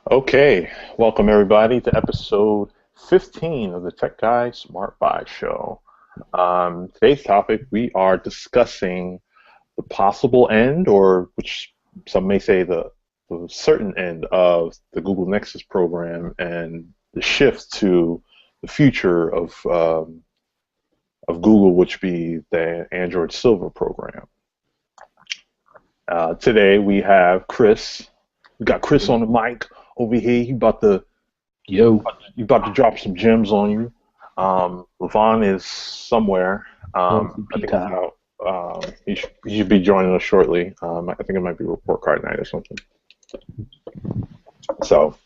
Okay, welcome everybody to episode 15 of the Tech Guy Smart Buy Show. Today's topic, we are discussing the possible end, or which some may say the certain end of the Google Nexus program and the shift to the future of Google, which be the Android Silver program. Today we have Chris. We got Chris on the mic over here. He about to Yo, you about to drop some gems on you. Levon is somewhere. I think he's out. He should be joining us shortly. I think it might be report card night or something. So,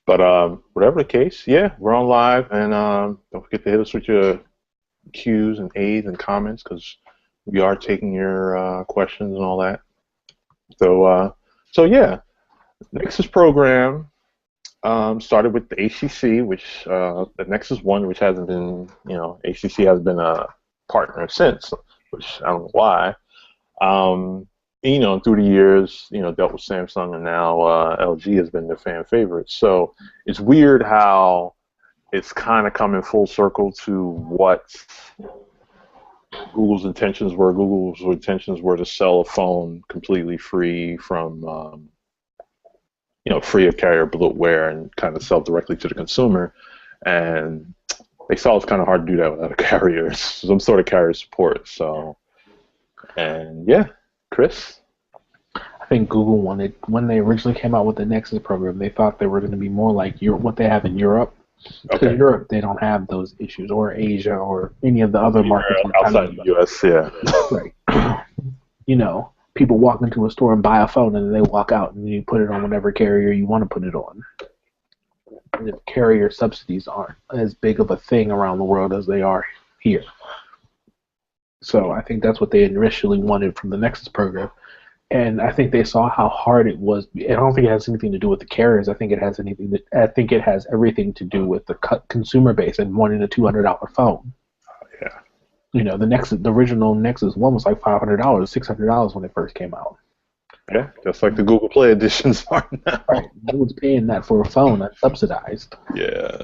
but whatever the case, yeah, we're on live, and don't forget to hit us with your Q's and A's and comments because we are taking your questions and all that. So yeah, Nexus program started with the HTC, which the Nexus One, which hasn't been, HTC has been a partner since, which I don't know why. Through the years, dealt with Samsung, and now LG has been their fan favorite. So it's weird how it's kind of coming full circle to what Google's intentions were. Google's intentions were to sell a phone completely free from free of carrier bloatware and kind of sell directly to the consumer. And they saw it's kind of hard to do that without a carrier, some sort of carrier support. So, and yeah, Chris? I think Google wanted, when they originally came out with the Nexus program, they thought they were going to be more like what they have in Europe. Because in Europe, they don't have those issues, or Asia, or any of the other markets outside the US, yeah. Right. People walk into a store and buy a phone, and then they walk out, and you put it on whatever carrier you want to put it on. And the carrier subsidies aren't as big of a thing around the world as they are here. So I think that's what they initially wanted from the Nexus program. And I think they saw how hard it was. I don't think it has anything to do with the carriers. I think it has everything to do with the consumer base and wanting a $200 phone. Yeah. The original Nexus One was like $500, $600 when it first came out. Yeah, just like the Google Play editions are now. Right, no one's paying that for a phone that's subsidized. Yeah,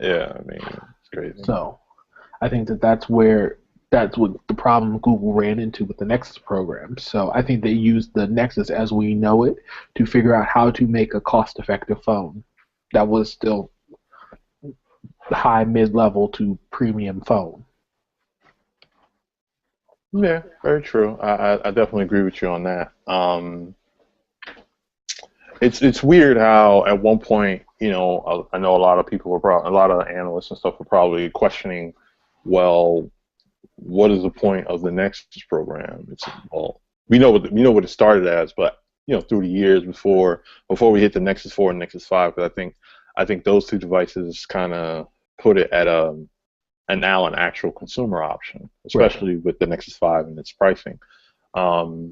I mean, it's crazy. So, I think that's what the problem Google ran into with the Nexus program. So I think they used the Nexus as we know it to figure out how to make a cost-effective phone that was still high mid-level to premium phone. Yeah, very true. I definitely agree with you on that. It's weird how at one point, I know a lot of people a lot of analysts and stuff were probably questioning, well, what is the point of the Nexus program? We know what it started as, but through the years before we hit the Nexus 4 and Nexus 5, because I think those two devices kind of put it at now an actual consumer option, especially with the Nexus 5 and its pricing. So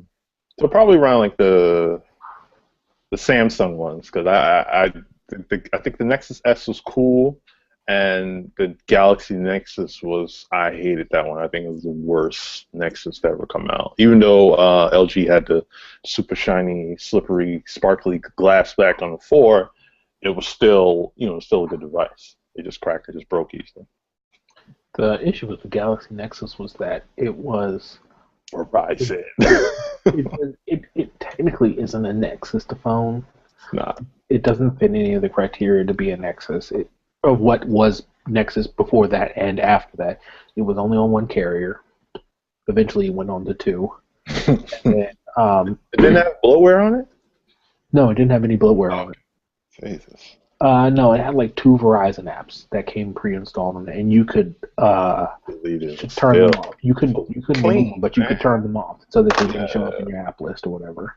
probably around like the Samsung ones, because I think the Nexus S was cool. And the Galaxy Nexus I hated that one. I think it was the worst Nexus to ever come out. Even though LG had the super shiny, slippery, sparkly glass back on the 4, it was still, still a good device. It just cracked. It just broke easily. The issue with the Galaxy Nexus was that it was... Or I said. It technically isn't a Nexus to phone. It's not. It doesn't fit any of the criteria to be a Nexus. Of what was Nexus before that and after that. It was only on one carrier. Eventually it went on to two. And then, it didn't have bloatware on it? No, it didn't have any bloatware on it. Jesus. No, it had like 2 Verizon apps that came pre-installed on it, and you could turn them off. You couldn't remove them, but you could turn them off so that they didn't show up in your app list or whatever.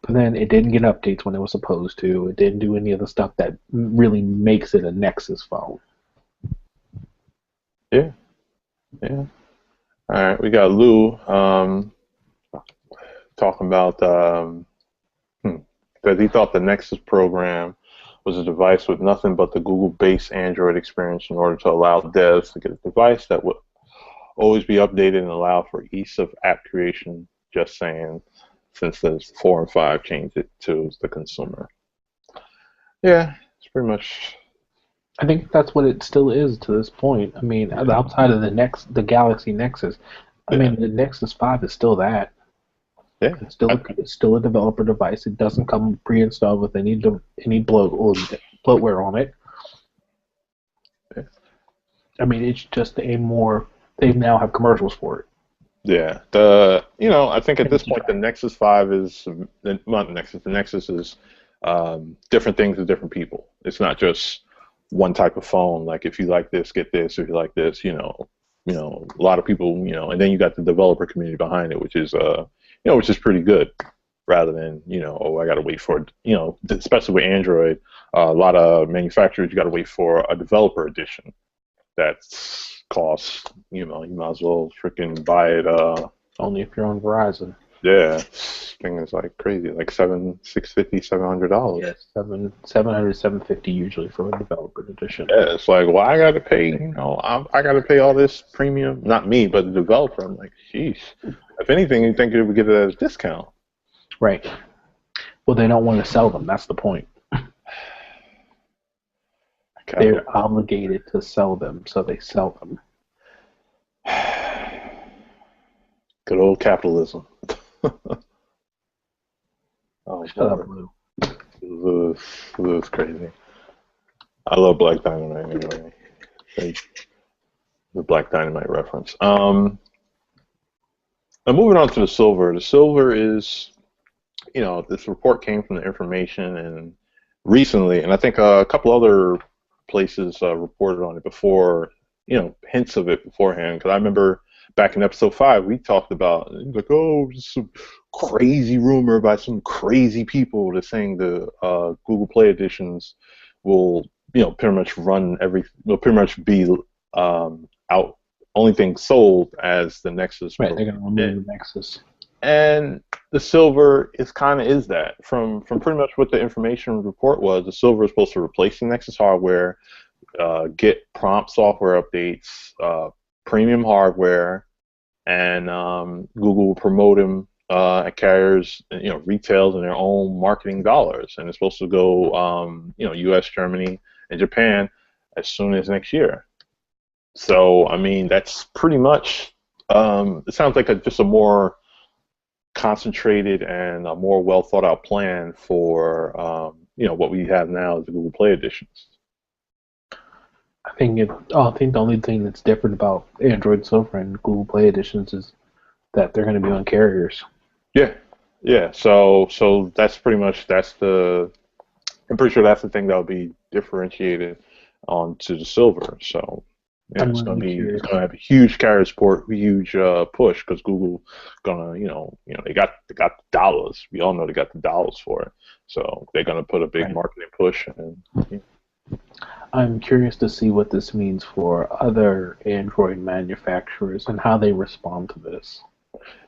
But then it didn't get updates when it was supposed to. It didn't do any of the stuff that really makes it a Nexus phone. Yeah. All right, we got Lou talking about that he thought the Nexus program was a device with nothing but the Google-based Android experience in order to allow devs to get a device that would always be updated and allow for ease of app creation. Just saying, since there's 4 and 5 changed it to the consumer. Yeah, it's pretty much. I think that's what it still is to this point. I mean, outside of the Galaxy Nexus, I Yeah, mean, the Nexus 5 is still that. yeah. It's still a developer device. It doesn't come pre-installed with any bloatware on it. Yeah. I mean, it's just a more. They now have commercials for it. Yeah, I think at And this it's a point the drag. Nexus 5 is not the Nexus. The Nexus is different things to different people. It's not just one type of phone. Like if you like this, get this. If you like this, a lot of people, and then you got the developer community behind it, which is pretty good. Rather than oh, I got to wait for it. Especially with Android, a lot of manufacturers you got to wait for a developer edition that's costs. You might as well freaking buy it. Only if you're on Verizon. Yeah, thing is like crazy, like $650, $700. Yes, 700, 750 usually for a developer edition. Yeah, it's like, well, I got to pay. I got to pay all this premium. Not me, but the developer. I'm like, sheesh. If anything, you think you would get it as a discount? Right. Well, they don't want to sell them. That's the point. They're obligated to sell them, so they sell them. Good old capitalism. Oh, Shut boy. up, Lou. It was crazy. I love Black Dynamite anyway. Like, the Black Dynamite reference. Now moving on to the silver. The silver is, this report came from the information and recently, and I think a couple other places reported on it before, hints of it beforehand. Because I remember back in episode 5, we talked about like, oh, some crazy rumor by some crazy people that's saying the Google Play editions will, pretty much will pretty much be out. Only thing sold as the Nexus Right, Pro. they're going to remove the Nexus. And the silver is that from pretty much what the information report was. The silver is supposed to replace the Nexus hardware, get prompt software updates, premium hardware, and Google will promote them at carriers, retails in their own marketing dollars, and it's supposed to go, U.S., Germany, and Japan as soon as next year. So I mean, that's pretty much. It sounds like just a more concentrated and a more well thought out plan for what we have now is the Google Play editions. I think the only thing that's different about Android Silver and Google Play editions is that they're going to be on carriers. Yeah, yeah. So that's pretty much I'm pretty sure that's the thing that'll be differentiated onto the silver. So yeah, I'm it's going to be curious. gonna have a huge carrier support, huge push because Google gonna they got the dollars. We all know they got the dollars for it. So they're gonna put a big marketing push and. I'm curious to see what this means for other Android manufacturers and how they respond to this.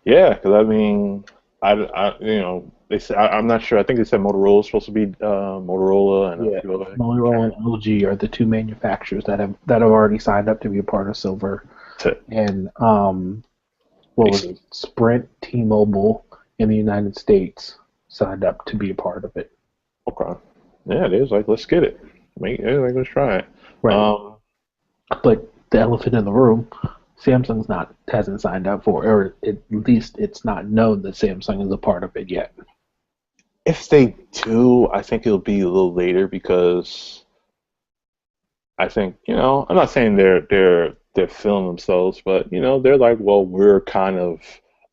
Yeah, because I mean, they said I'm not sure. I think they said Motorola is supposed to be Motorola and a few other. Motorola and LG are the two manufacturers that have already signed up to be a part of Silver. And what was it? Sprint, T-Mobile in the United States signed up to be a part of it. Okay. Yeah, it is like let's get it. Let's try it. Right. But the elephant in the room, Samsung's hasn't signed up for, or at least it's not known that Samsung is a part of it yet. If they do, I think it'll be a little later because I think I'm not saying they're feeling themselves, but they're like, well, we're kind of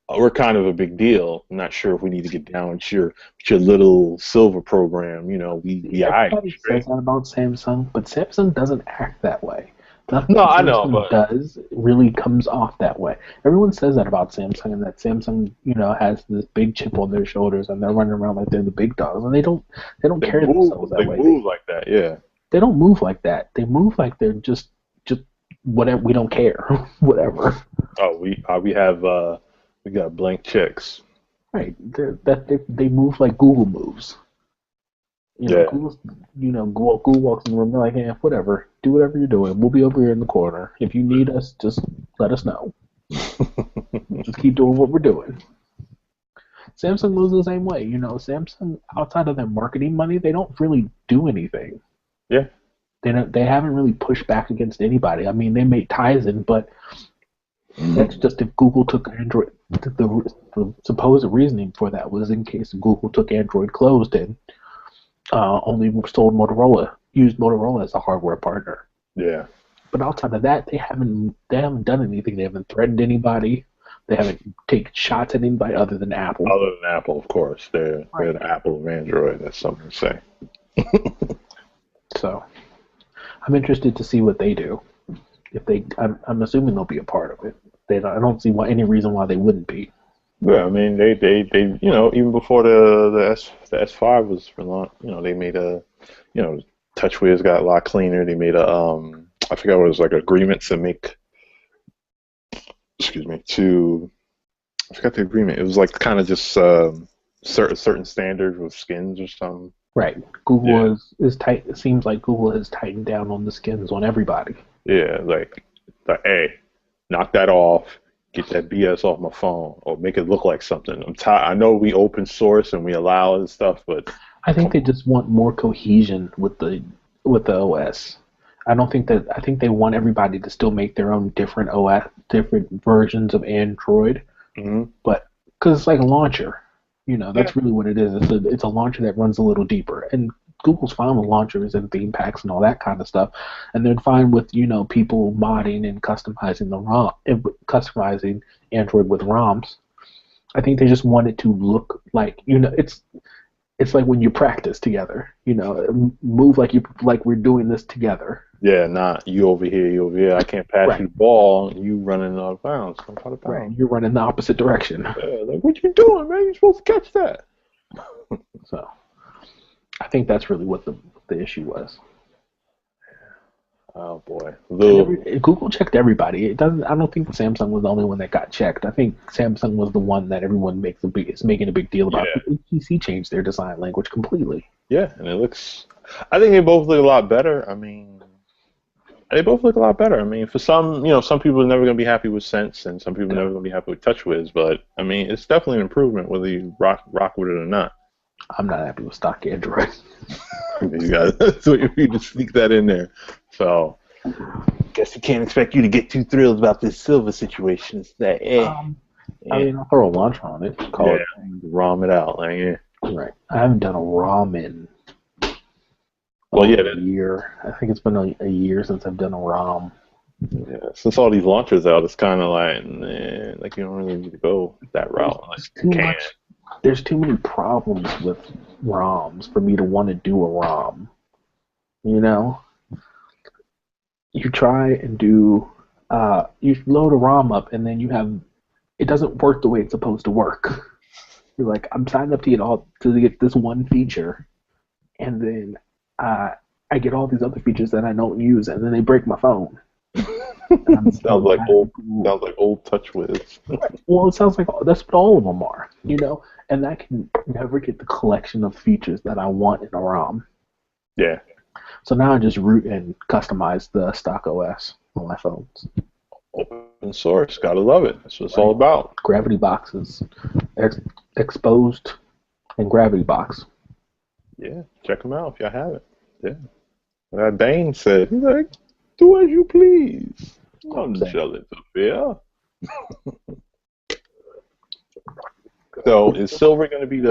a big deal. I'm not sure if we need to get down with your little silver program. Everybody says that about Samsung, but Samsung doesn't act that way. Nothing no, I Samsung know, but does really comes off that way. Everyone says that about Samsung, and that Samsung, has this big chip on their shoulders, and they're running around like they're the big dogs, and they don't carry themselves that way. They move like that, yeah. They don't move like that. They move like they're just whatever. We don't care, whatever. Oh, we got blank checks. Right. They move like Google moves. Google walks in the room. They're like, yeah, whatever. Do whatever you're doing. We'll be over here in the corner. If you need us, just let us know. Just keep doing what we're doing. Samsung was the same way. Samsung, outside of their marketing money, they don't really do anything. Yeah. They haven't really pushed back against anybody. I mean, they made Tizen, but that's just if Google took Android. The supposed reasoning for that was in case Google took Android closed and only used Motorola as a hardware partner. Yeah. But outside of that, they haven't done anything. They haven't threatened anybody. They haven't taken shots at anybody other than Apple. Other than Apple, of course. They're the Apple of Android. That's something to say. So, I'm interested to see what they do. I'm assuming they'll be a part of it. I don't see any reason why they wouldn't be. Yeah, I mean, they even before the S5 was launched, they made TouchWiz got a lot cleaner. They made I forgot what it was, like agreements to make. Excuse me. I forgot the agreement. It was like kind of just certain standards with skins or something. Right. Google is tight. It seems like Google has tightened down on the skins on everybody. Yeah, like hey, knock that off. Get that BS off my phone, or make it look like something. I'm tired. I know we open source and we allow and stuff, but I think they just want more cohesion with the OS. I think they want everybody to still make their own different OS, different versions of Android. Mm-hmm. But because it's like a launcher, that's really what it is. It's a launcher that runs a little deeper, and Google's fine with launchers and theme packs and all that kind of stuff, and they're fine with people modding and customizing Android with ROMs. I think they just want it to look like it's like when you practice together. Move like we're doing this together. Yeah, not you over here, you over here. I can't pass you the ball, and you running out of bounds. Right, you're running the opposite direction. Yeah, like, what you doing, man? You're supposed to catch that. So, I think that's really what the issue was. Oh boy, Google checked everybody. I don't think Samsung was the only one that got checked. I think Samsung was the one that everyone is making a big deal about. Yeah. HTC changed their design language completely. Yeah, and it looks. I think they both look a lot better. I mean, they both look a lot better. I mean, for some, some people are never going to be happy with Sense, and some people are never going to be happy with TouchWiz. But I mean, it's definitely an improvement whether you rock with it or not. I'm not happy with stock Android. You guys, so you just sneak that in there. So, guess we can't expect you to get too thrilled about this Silver situation. It's that, I mean, I'll throw a launcher on it. Call it. ROM it out. Like, Right. I haven't done a ROM in a year. I think it's been a year since I've done a ROM. Yeah, since all these launchers out, it's kind of like you don't really need to go that route unless you can. There's too many problems with ROMs for me to want to do a ROM. You try and do, you load a ROM up and then it doesn't work the way it's supposed to work. You're like, I'm signed up to get this one feature, and then I get all these other features that I don't use, and then they break my phone. Sounds like old TouchWiz. Well, it sounds like that's what all of them are, and I can never get the collection of features that I want in a ROM. Yeah. So now I just root and customize the stock OS on my phones. Open source, gotta love it. That's what it's all about. Gravity boxes, exposed, and Gravity Box. Yeah, check them out if y'all have it. Yeah. Dane said, he's like, do as you please. I'm jealous of it. So is Silver going to be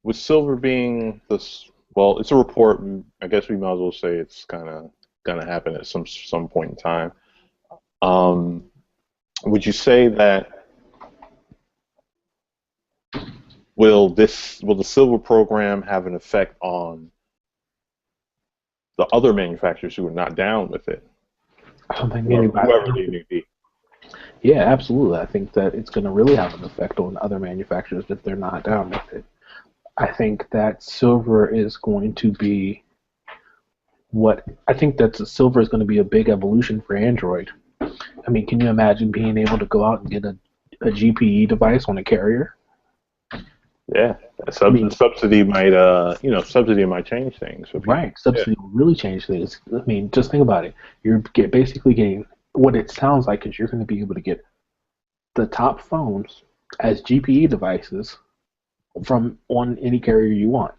with Silver being this, well, it's a report. I guess we might as well say it's kind of going to happen at some point in time. Would you say that will the Silver program have an effect on the other manufacturers who are not down with it? I don't think anybody. Whoever they may be. Yeah, absolutely. I think that it's going to really have an effect on other manufacturers if they're not down with it. I think that Silver is going to be Silver is going to be a big evolution for Android. I mean, can you imagine being able to go out and get a GPE device on a carrier? Yeah, subsidy might change things for people. Right, subsidy will really change things. I mean, just think about it. You're basically getting what it sounds like is you're going to be able to get the top phones as GPE devices from on any carrier you want.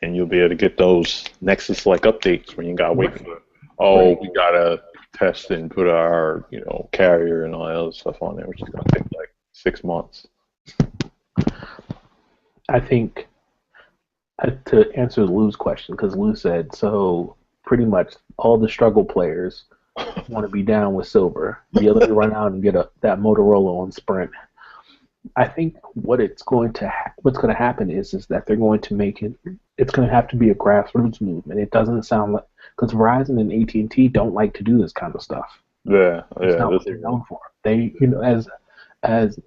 And you'll be able to get those Nexus-like updates when you gotta wait Right. for, oh, we gotta test and put our, carrier and all that other stuff on there, which is gonna take like 6 months. I think to answer Lou's question, because Lou said, so pretty much all the struggle players want to be down with silver. Be able to run out and get that Motorola on Sprint. I think what's going to happen is that they're going to make it. It's going to have to be a grassroots movement. It doesn't sound like, because Verizon and AT&T don't like to do this kind of stuff. Yeah, It's not what they're known for. They, as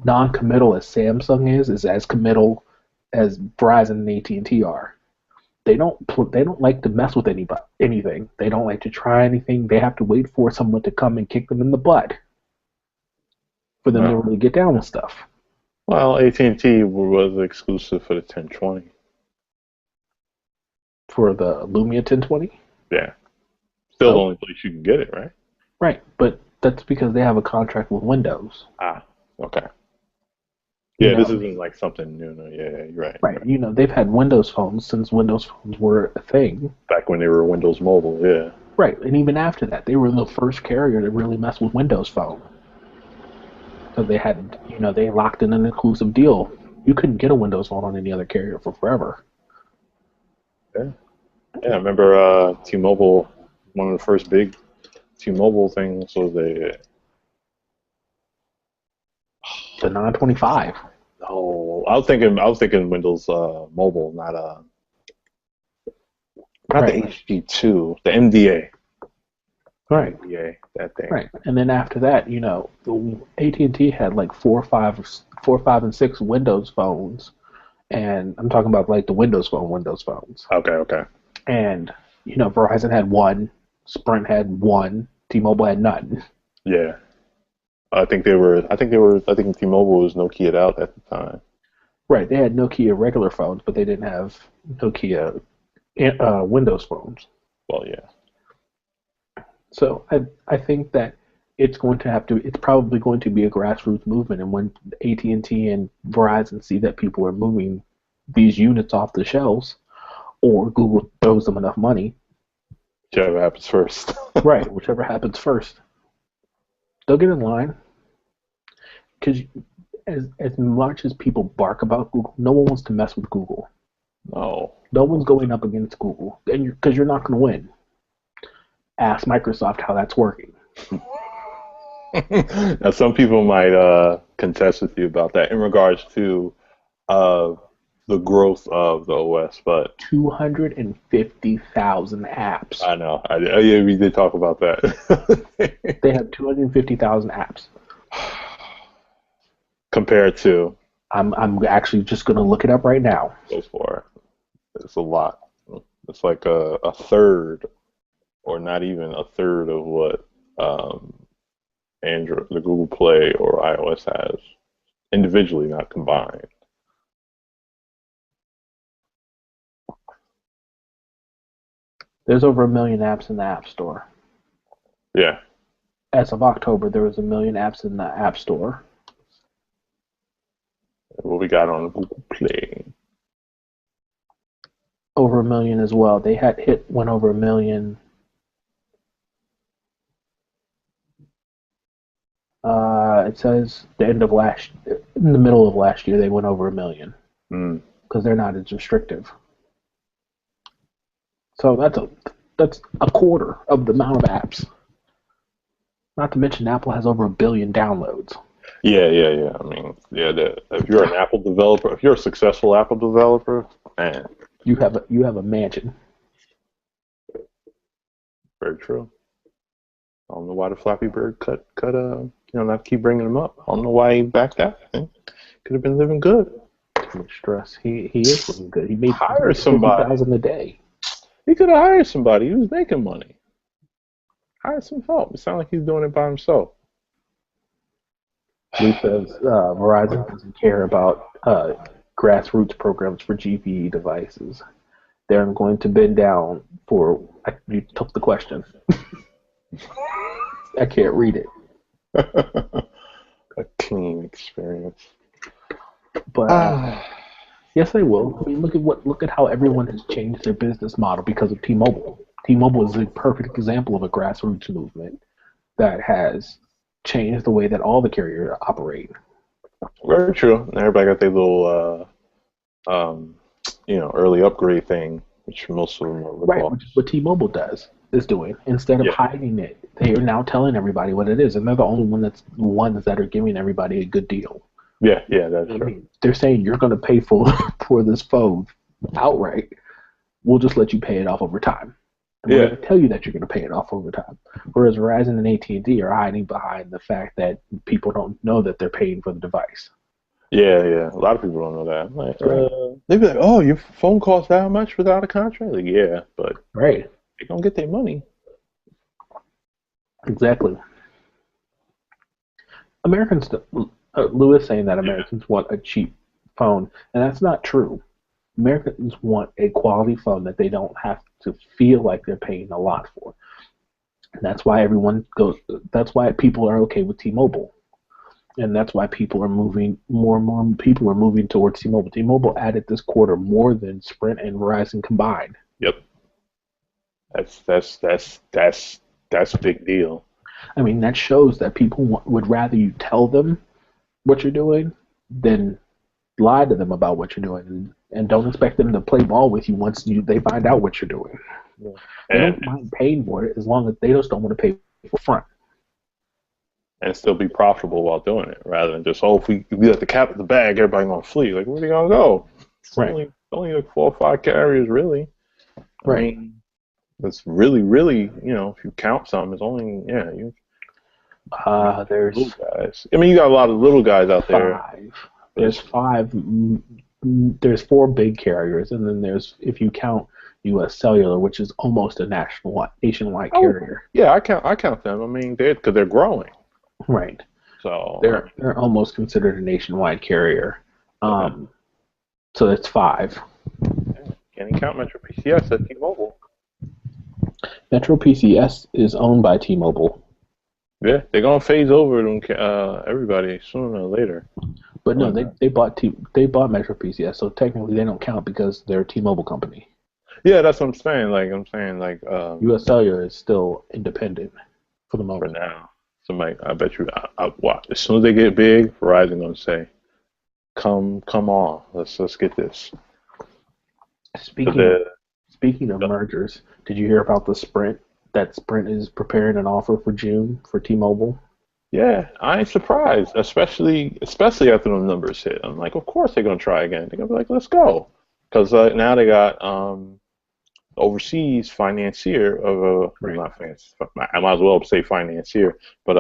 non-committal as Samsung is as committal as Verizon and AT&T are. They don't like to mess with anything. They don't like to try anything. They have to wait for someone to come and kick them in the butt for them to really get down with stuff. Well, AT&T was exclusive for the 1020. For the Lumia 1020? Yeah. Still the only place you can get it, right? Right, but that's because they have a contract with Windows. Ah, okay. Yeah, this isn't like something new. No, yeah, you're right. Right, they've had Windows phones since Windows phones were a thing. Back when they were Windows Mobile, yeah. Right, and even after that, they were the first carrier to really mess with Windows Phone. So they had, they locked in an exclusive deal. You couldn't get a Windows Phone on any other carrier for forever. Yeah. Yeah, I remember T-Mobile, one of the first big T-Mobile things was the 925. Oh, I was thinking Windows Mobile, not the HG2, the MDA. Right. MDA, that thing. Right, and then after that, AT&T had like 4, 5, and 6 Windows phones, and I'm talking about like the Windows phones. Okay. And Verizon had one, Sprint had one, T-Mobile had none. Yeah. I think T-Mobile was Nokia out at the time. Right, they had Nokia regular phones, but they didn't have Nokia Windows phones. Well, yeah. So I think that it's probably going to be a grassroots movement, and when AT&T and Verizon see that people are moving these units off the shelves, or Google throws them enough money. Whichever happens first. Right, whichever happens first. They'll get in line. Because as much as people bark about Google, no one wants to mess with Google. No. No one's going up against Google, because you're not going to win. Ask Microsoft how that's working. Now, some people might contest with you about that in regards to the growth of the OS, but 250,000 apps. I know. Yeah, we did talk about that. They have 250,000 apps. Compared to, I'm actually just going to look it up right now. Go for it. It's a lot. It's like a third, or not even a third of what Android, the Google Play or iOS has individually, not combined. There's over 1 million apps in the App Store. Yeah. As of October, there was 1 million apps in the App Store. What we got on Google Play? Over 1 million as well. They went over 1 million. It says in the middle of last year, they went over 1 million because they're not as restrictive. So that's a quarter of the amount of apps. Not to mention, Apple has over 1 billion downloads. Yeah. I mean, if you're an Apple developer, if you're a successful Apple developer, man, you have a mansion. Very true. I don't know why the Flappy Bird cut. Not keep bringing him up. I don't know why he backed out. Could have been living good. Too much stress. He is living good. He made hire somebody. $50,000 a day. He could have hired somebody. He was making money. Hire some help. It sounds like he's doing it by himself. Lou says Verizon doesn't care about grassroots programs for GPE devices. They're going to bend down for. You took the question. I can't read it. a clean experience. But yes, they will. I mean, look at how everyone has changed their business model because of T-Mobile. T-Mobile is a perfect example of a grassroots movement that has changed the way that all the carriers operate. Very true. And everybody got their little, early upgrade thing, which most of them are Right, which is ripoffs. what T-Mobile is doing. Instead of Yeah, hiding it, they are now telling everybody what it is, and they're the only ones that are giving everybody a good deal. yeah, that's I true. mean, they're saying you're going to pay for for this phone outright. We'll just let you pay it off over time. And we're Yeah, going to tell you that you're going to pay it off over time. Whereas Verizon and AT&T are hiding behind the fact that people don't know that they're paying for the device. yeah. A lot of people don't know that. Like, Right. they'd be like, "Oh, your phone costs that much without a contract?" Like, yeah, but Right. they don't get their money. Exactly. Americans, Lewis saying that Yeah, Americans want a cheap phone, and that's not true. Americans want a quality phone that they don't have to feel like they're paying a lot for. And that's why everyone goes. That's why people are okay with T-Mobile, and that's why people are moving. More and more people are moving towards T-Mobile. T-Mobile added this quarter more than Sprint and Verizon combined. yep. That's a big deal. I mean, that shows that people would rather you tell them what you're doing than lie to them about what you're doing, and don't expect them to play ball with you once they find out what you're doing. Yeah. They And don't mind paying for it as long as they just don't want to pay for front. and still be profitable while doing it, rather than just if we let the cat in the bag, everybody gonna flee. Like, where they gonna go? It's Right, only like 4 or 5 carriers, really. I right. mean, it's really, if you count some, it's only you little There's guys. I mean, you got a lot of little guys out there, five. but There's it's five. There's four big carriers, and then there's if you count U.S. Cellular, which is almost a nationwide oh carrier. yeah, I count them. I mean, they're growing, Right. so I They're almost considered a nationwide carrier. mean, yeah, Um, so that's five. can't even count Metro PCS at T-Mobile. Metro PCS is owned by T-Mobile, Yeah, they're gonna phase over them everybody sooner or later. but no, When they bought Metro PCS, so technically they don't count because they're a T-Mobile company. Yeah, that's what I'm saying. Like I'm saying, like U.S. Cellular is still independent for the for moment. now. So, Mike, I bet you, watch. As soon as they get big, Verizon gonna say, "Come on, let's get this." But Speaking of speaking of mergers, did you hear about the Sprint? That Sprint is preparing an offer for June for T-Mobile. yeah, I ain't surprised, especially after the numbers hit. I'm like, of course they're gonna try again. They're gonna be like, let's go, because now they got overseas financier of well, Right. not finance. I might as well say financier, but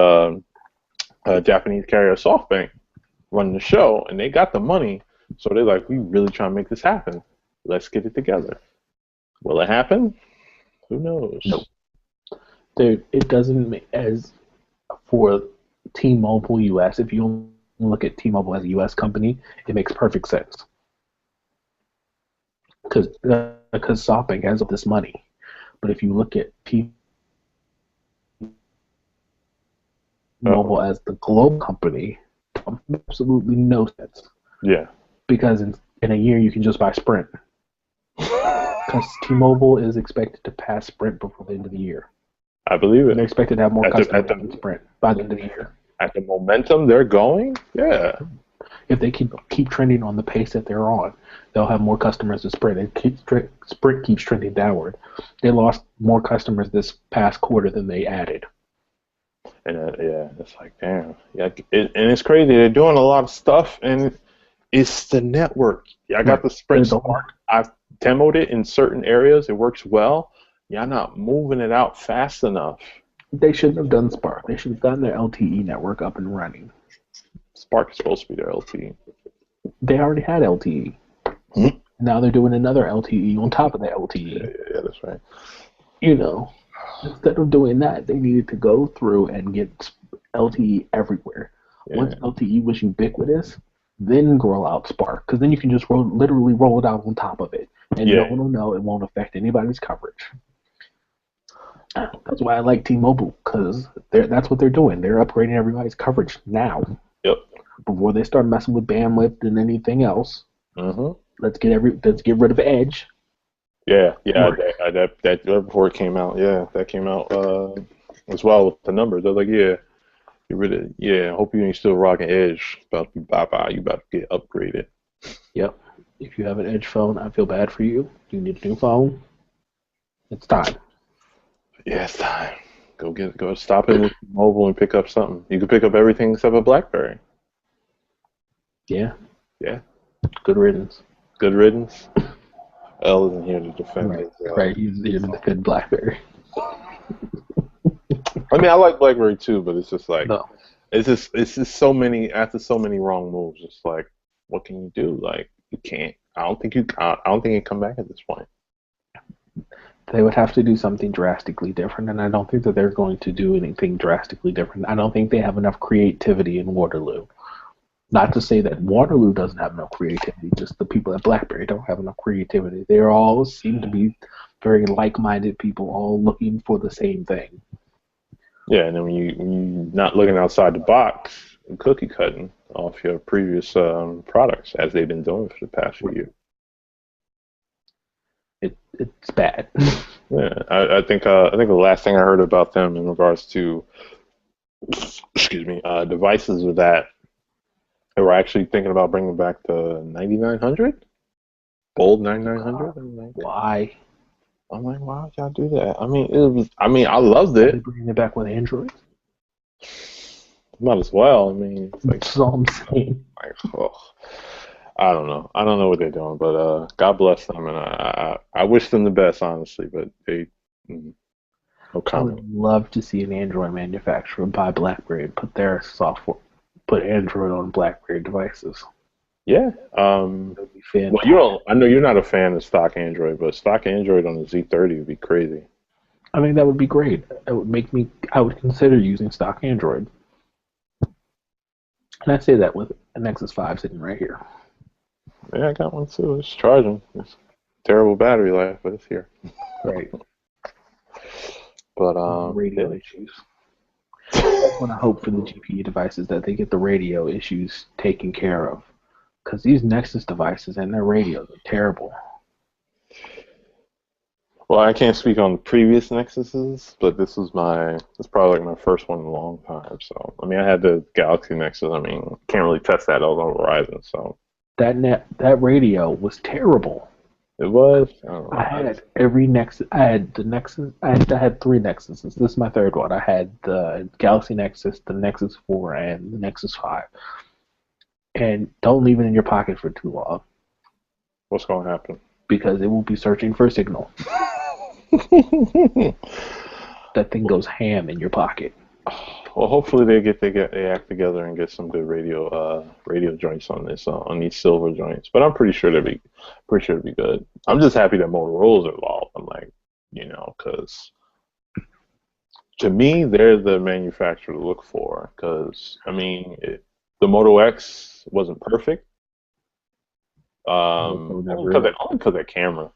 a Japanese carrier, SoftBank, running the show, and they got the money, so they're like, we really trying to make this happen. Let's get it together. Will it happen? Who Nope. knows? It doesn't make as for T-Mobile US. If you look at T-Mobile as a US company, it makes perfect sense because SoftBank has all this money. But if you look at Uh-oh. T-Mobile as the global company, absolutely no sense Yeah. because in a year you can just buy Sprint because T-Mobile is expected to pass Sprint before the end of the year. I believe And they're it. expected to have more At the customers at than the Sprint by the end of the year. at the momentum they're going, yeah. If they keep trending on the pace that they're on, they'll have more customers than Sprint. Sprint keeps trending downward. They lost more customers this past quarter than they added. And yeah, it's like damn. Yeah, and it's crazy. They're doing a lot of stuff, and it's the network. Yeah, I got Right. the Sprint Smart. I've demoed it in certain areas. It works well. Y'all not moving it out fast enough. They shouldn't have done Spark. They should have gotten their LTE network up and running. Spark is supposed to be their LTE. They already had LTE. Mhm. Now they're doing another LTE on top of the Yeah, LTE. yeah, that's right. You know, instead of doing that, they needed to go through and get LTE everywhere. Once Yeah, LTE was ubiquitous, then roll out Spark, because then you can just literally roll it out on top of it, and no yeah, one will know. It won't affect anybody's coverage. That's why I like T-Mobile, because that's what they're doing. They're upgrading everybody's coverage now. Yep. Before they start messing with bandwidth and anything else, Mm-hmm. let's get rid of Edge. Yeah, Or, that report came out. Yeah, that came out as well with the numbers. I was like, yeah, get rid of. Yeah, hope you ain't still rocking Edge. About to be bye bye. You about to get upgraded. yep. If you have an Edge phone, I feel bad for you. You need a new phone. It's time. Yeah, it's time. Go stop in at mobile and pick up something. You can pick up everything except a BlackBerry. Yeah. Yeah. Good riddance. Good riddance. L isn't here to defend Right. his. Right. He's here to defend BlackBerry. I mean, I like BlackBerry too, but it's just like No. it's just so many after so many wrong moves. It's like, what can you do? Like, you can't. I don't think you come back at this point. They would have to do something drastically different, and I don't think that they're going to do anything drastically different. I don't think they have enough creativity in Waterloo. Not to say that Waterloo doesn't have enough creativity, just the people at BlackBerry don't have enough creativity. They all seem to be very like-minded people, all looking for the same thing. Yeah, and then when you're not looking outside the box and cookie cutting off your previous products, as they've been doing for the past few years. It's bad. Yeah, I think the last thing I heard about them in regards to, excuse me, devices was that they were actually thinking about bringing back the 9900, Bold 9900. Why? I'm like, why would y'all do that? I mean, it was. I mean, I loved Are they it. bringing it back with Android? Might as well. I mean, it's like, That's all I'm saying. oh, I don't know. I don't know what they're doing, but God bless them, and I wish them the best, honestly. But they, no I comment. would love to see an Android manufacturer buy BlackBerry and put their software, put Android on BlackBerry devices. Yeah. That would be fantastic. Well, I know you're not a fan of stock Android, but stock Android on the Z30 would be crazy. I mean, that would be great. It would make me. I would consider using stock Android. And I say that with a Nexus 5 sitting right here. Yeah, I got one too. It's charging. It's terrible battery life, but it's here. Right. But radio issues. I want to hope for the GPU devices that they get the radio issues taken care of, because these Nexus devices and their radios are terrible. Well, I can't speak on the previous Nexuses, but this probably like my first one in a long time. So, I mean, I had the Galaxy Nexus. I mean, can't really test that. I was on Verizon, so That radio was terrible. it was. I had every Nexus. I had the Nexus. I had three Nexuses. This is my third one. I had the Galaxy Nexus, the Nexus 4, and the Nexus 5. And don't leave it in your pocket for too long. What's going to happen? Because it will be searching for a signal. That thing goes ham in your pocket. Well, hopefully they act together and get some good radio joints on this on these silver joints. But I'm pretty sure they'll be good. I'm just happy that Motorola's are involved. I'm like, because to me they're the manufacturer to look for. Because I mean, the Moto X wasn't perfect. Only because of that camera.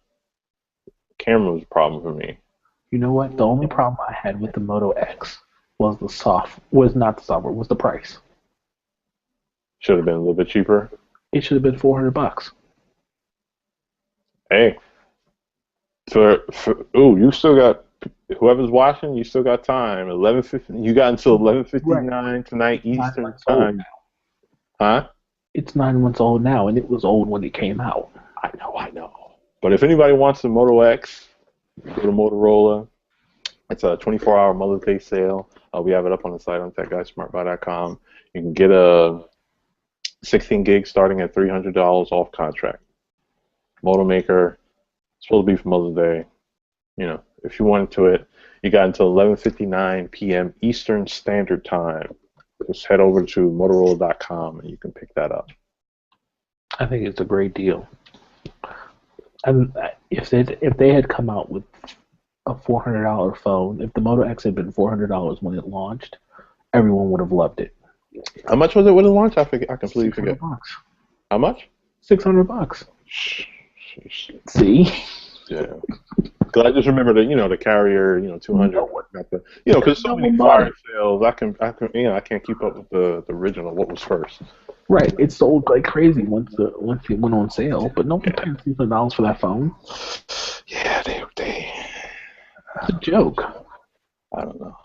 The camera was a problem for me. You know what? The only problem I had with the Moto X was was the price. Should have been a little bit cheaper. It should have been $400. Hey, you still got whoever's watching. You still got time. 11:50. You got until 11:59 tonight Eastern time. Huh? It's 9 months old now, and it was old when it came out. I know. But if anybody wants the Moto X, go to Motorola. It's a 24-hour Mother's Day sale. We have it up on the site on techguysmartbuy.com. You can get a 16 gig starting at $300 off contract. Moto Maker, it's supposed to be for Mother's Day. If you wanted to it, you got until 11:59 p.m. Eastern Standard Time. Just head over to Motorola.com and you can pick that up. I think it's a great deal. And if they had come out with a $400 phone, if the Moto X had been $400 when it launched, everyone would have loved it. How much was it when it launched? I completely forget. $600. How much? $600. Sheesh. See? Yeah. Because I just remember the carrier, 200, No one, got the, because no so many one bought fire it. sales, I can't keep up with the original. What was first? Right, it sold like crazy once it went on sale, but no one Yeah, paid $300 for that phone. yeah, they, It's a joke. I don't know.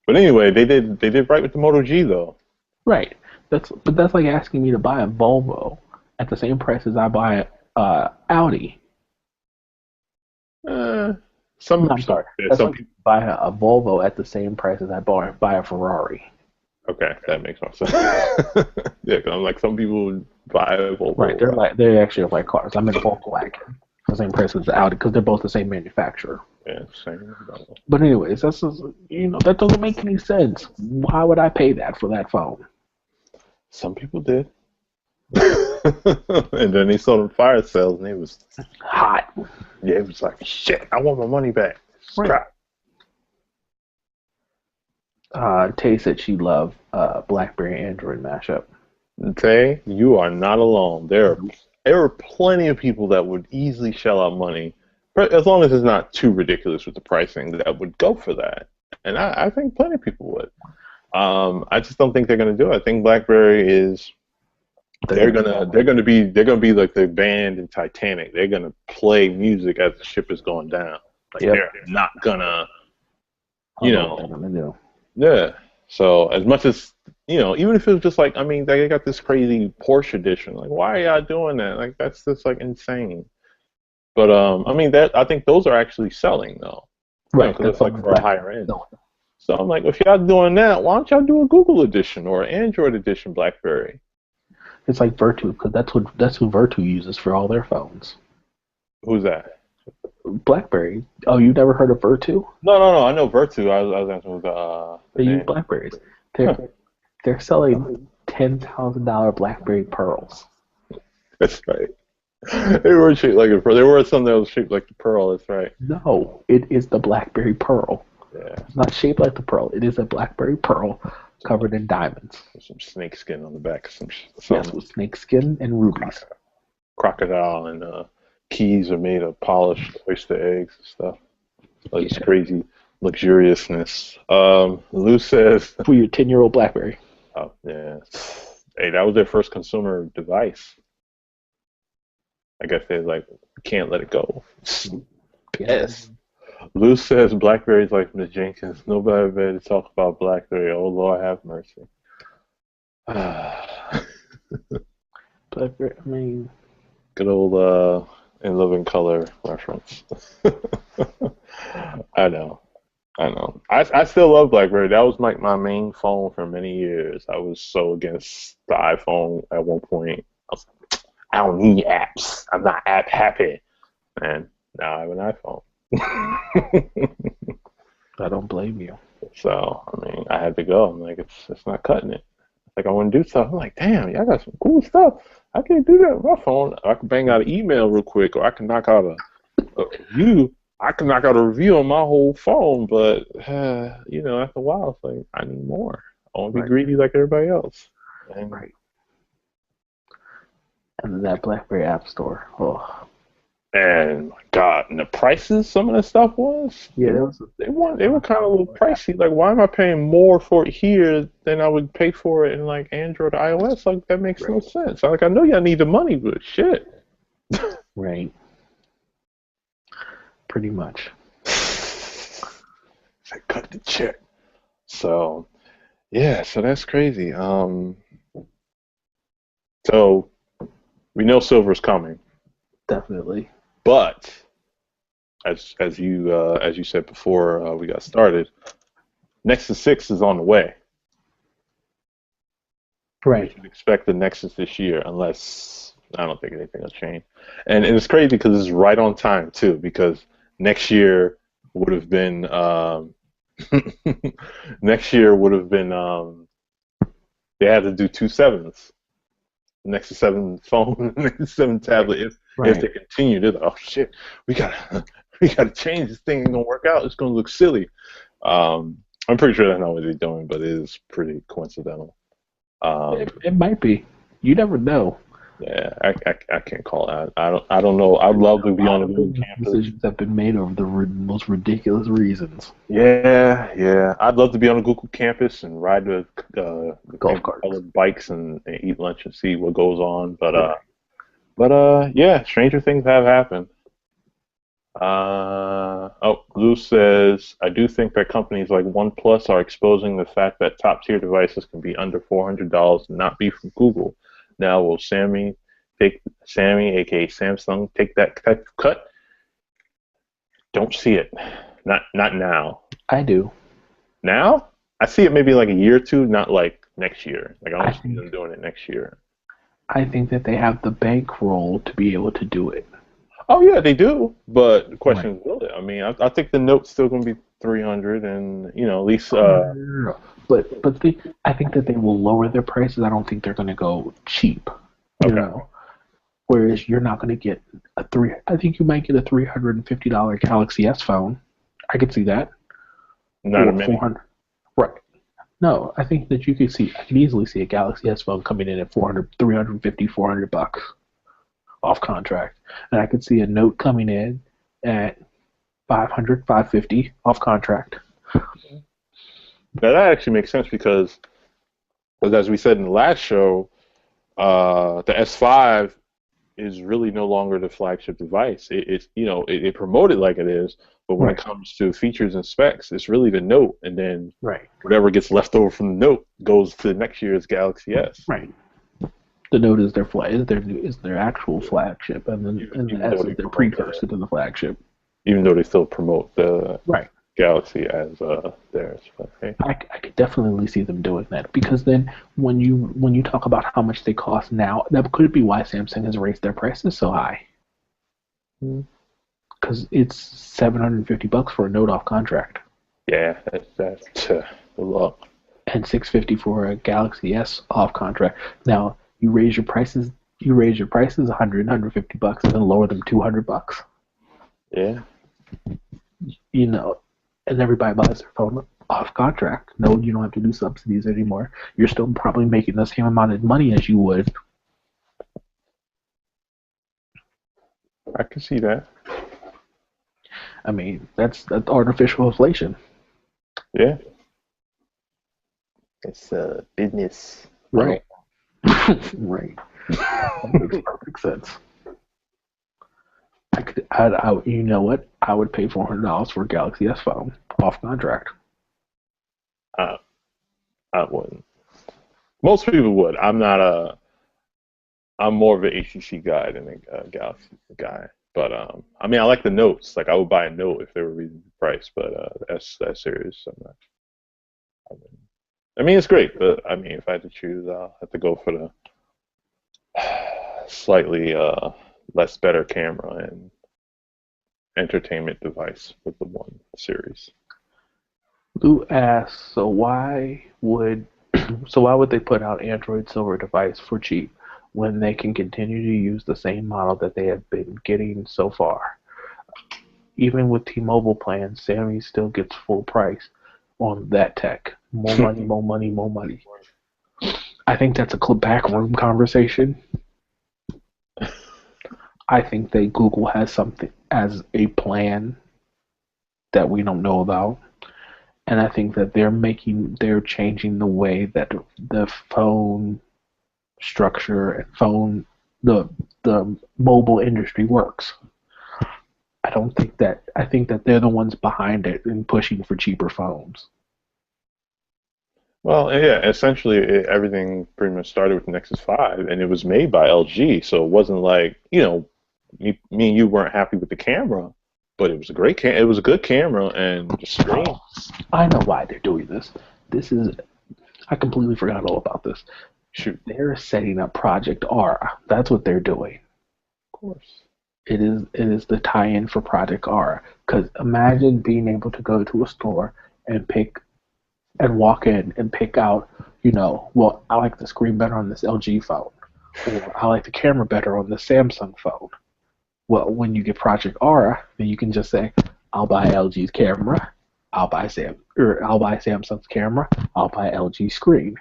But anyway, they did right with the Moto G though. Right, that's like asking me to buy a Volvo at the same price as I buy Audi. Uh, No, some I'm some sorry. yeah, That's some like people. buy a Volvo at the same price as I buy a Ferrari. Okay, that makes more sense. Yeah, 'cause I'm like some people buy a Right, Volvo. they actually like cars. I'm in a Volkswagen, the same price as the Audi because they're both the same manufacturer. Yeah, same. But anyways, that's just, that doesn't make any sense. Why would I pay that for that phone? Some people did. And then they saw them fire sales, and it was Hot. yeah, it was like shit. I want my money back. Right. Crap. Tay said she loved BlackBerry Android mashup. Tay, you are not alone. There are plenty of people that would easily shell out money, but as long as it's not too ridiculous with the pricing, that would go for that. And I think plenty of people would. I just don't think they're gonna do it. I think BlackBerry is they're gonna be like the band in Titanic. They're gonna play music as the ship is going down. Like Yep. they're not gonna, I you don't know what know, they're gonna do. yeah. So as much as even if it was just like, I mean, they got this crazy Porsche edition. Like, why are y'all doing that? Like, that's just like insane. But I mean, that I think those are actually selling though, Right. because That's it's like something for a that higher end. no. So I'm like, if y'all doing that, why don't y'all do a Google edition or an Android edition BlackBerry? It's like Virtu because that's who Virtu uses for all their phones. Who's that? BlackBerry. Oh, you never heard of Virtu? No. I know Vertu. I was asking who the They use name. Blackberries. Huh. They're selling $10,000 BlackBerry pearls. That's right. They were shaped like a pearl. There were some that was shaped like the pearl. That's right. No, it is the BlackBerry Pearl. Yeah. It's not shaped like the pearl. It is a BlackBerry Pearl covered in diamonds. Some snake skin on the back. Yes, with snakeskin and rubies. Crocodile and keys are made of polished oyster eggs and stuff. Like it's crazy luxuriousness. Lou says, For your 10-year-old BlackBerry. oh yeah, hey, that was their first consumer device. I guess they like can't let it go. Yes. Lou says BlackBerry's like Miss Jenkins. Nobody better talk about BlackBerry. Oh Lord, have mercy. BlackBerry. I mean, Good old In Living Color reference. I know. I still love BlackBerry. That was like my main phone for many years. I was so against the iPhone at one point. I was like, I don't need apps. I'm not app happy. And now I have an iPhone. I don't blame you. So I mean, I had to go. I'm like, it's not cutting it. Like I want to do stuff. I'm like, damn, y'all got some cool stuff. I can't do that with my phone. I can bang out an email real quick, or I can knock out a review. I can knock out a review on my whole phone, but after a while, it's like I need more. I want to be greedy like everybody else. And, right. And then that BlackBerry App Store. Oh. And my God, and the prices some of the stuff was. Yeah, they were kind of a little pricey. Like, why am I paying more for it here than I would pay for it in like Android or iOS? Like that makes no sense. Like I know y'all need the money, but shit. Right. Pretty much. I cut the check. So yeah, so that's crazy. So we know silver's coming. Definitely. But as you said before we got started, Nexus 6 is on the way. Right. We should expect the Nexus this year, unless I don't think anything will change. And it's crazy because it's right on time too, because next year would have been they had to do 2.7s. Nexus 7 phone, Nexus 7 tablet. If they continue, they're like, oh shit, we gotta change this thing. Ain't gonna work out. It's gonna look silly. I'm pretty sure that's not what they're doing, but it is pretty coincidental. It might be. You never know. Yeah, I can't call that. I don't know. I'd love to A be on lot a of Google business campus. decisions have been made over the most ridiculous reasons. Yeah, yeah. I'd love to be on a Google campus and ride the Golf favorite carts. colored bikes and eat lunch and see what goes on. Right. Yeah, stranger things have happened. Lou says, I do think that companies like OnePlus are exposing the fact that top tier devices can be under $400 and not be from Google. Now, will Sammy, aka Samsung, take that cut? Don't see it. Not now. I do. Now, I see it maybe like a year or two, not like next year. Like I I don't see think them doing it next year. I think that they have the bankroll to be able to do it. Oh yeah, they do. But the Right. question is, will it? I mean, I think the note's still going to be 300, and at least Oh, no, no, no, no. I think that they will lower their prices. I don't think they're going to go cheap. You okay, know, whereas you're not going to get a three. I think you might get a $350 Galaxy S phone. I could see that not a for mini. 400. Right. No, I think that I could easily see a Galaxy S phone coming in at 400, 350, $400 off contract, and I could see a Note coming in at 500, 550 off contract. Now that actually makes sense because, as we said in the last show, the S5 is really no longer the flagship device. It promoted like it is, but when it Right. comes to features and specs, it's really the Note, and then Right. whatever gets left over from the Note goes to next year's Galaxy S. Right. The Note is their actual flagship, and then and the Even though S they is their promote precursor to the flagship. even though they still promote the Right. Galaxy as theirs. But hey, I could definitely see them doing that because then when you talk about how much they cost now, that could be why Samsung has raised their prices so high hmm. because it's $750 for a Note off contract Yeah, that's a lot. and $650 for a Galaxy S off contract. Now you raise your prices 100, $150, and then lower them $200. Yeah, You know, and everybody buys their phone off contract. No, you don't have to do subsidies anymore. You're still probably making the same amount of money as you would. I can see that. I mean, that's artificial inflation. Yeah, it's business. Right. Right. That makes perfect sense. You know what? I would pay $400 for a Galaxy S phone off contract. I, I wouldn't. Most people would. I'm more of an HTC guy than a Galaxy guy. But I mean, I like the notes. Like I would buy a note if they were reasonably priced. But that's that serious. I'm not. I mean, it's great. But I mean, if I had to choose, I'll have to go for the slightly less better camera and entertainment device with the one series. Lou asks, so why would they put out Android Silver device for cheap when they can continue to use the same model that they have been getting so far? Even with T-Mobile plans, Sammy still gets full price on that tech. More money, more money, more money. I think that's a backroom conversation. I think that Google has something as a plan that we don't know about. And I think that they're changing the way that the phone structure and the mobile industry works. I think that they're the ones behind it and pushing for cheaper phones. Well, yeah, essentially everything pretty much started with the Nexus 5, and it was made by LG, so it wasn't like, me and you weren't happy with the camera, but it was a it was a good camera, and the screen. Oh, I know why they're doing this. This is I completely forgot all about this. Shoot, They're setting up Project Aura. That's what they're doing. of course. It is the tie-in for Project Aura. Because imagine being able to go to a store and walk in and pick out, well, I like the screen better on this LG phone, or I like the camera better on the Samsung phone. Well, when you get Project Aura, then you can just say, I'll buy LG's camera, I'll buy Samsung's camera, I'll buy LG screen,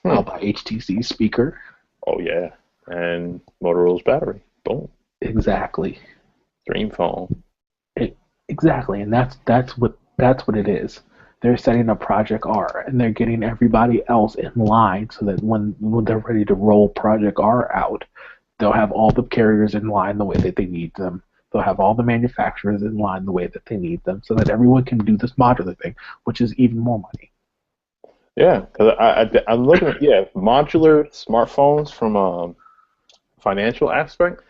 I'll Hmm. buy HTC speaker. Oh yeah. and Motorola's battery. Boom. Exactly. Dream phone. Exactly, and that's what it is. They're setting up Project R, and they're getting everybody else in line so that when they're ready to roll Project R out, they'll have all the carriers in line the way that they need them. They'll have all the manufacturers in line the way that they need them, so that everyone can do this modular thing, which is even more money. Yeah, because I'm looking at modular smartphones from a financial aspect.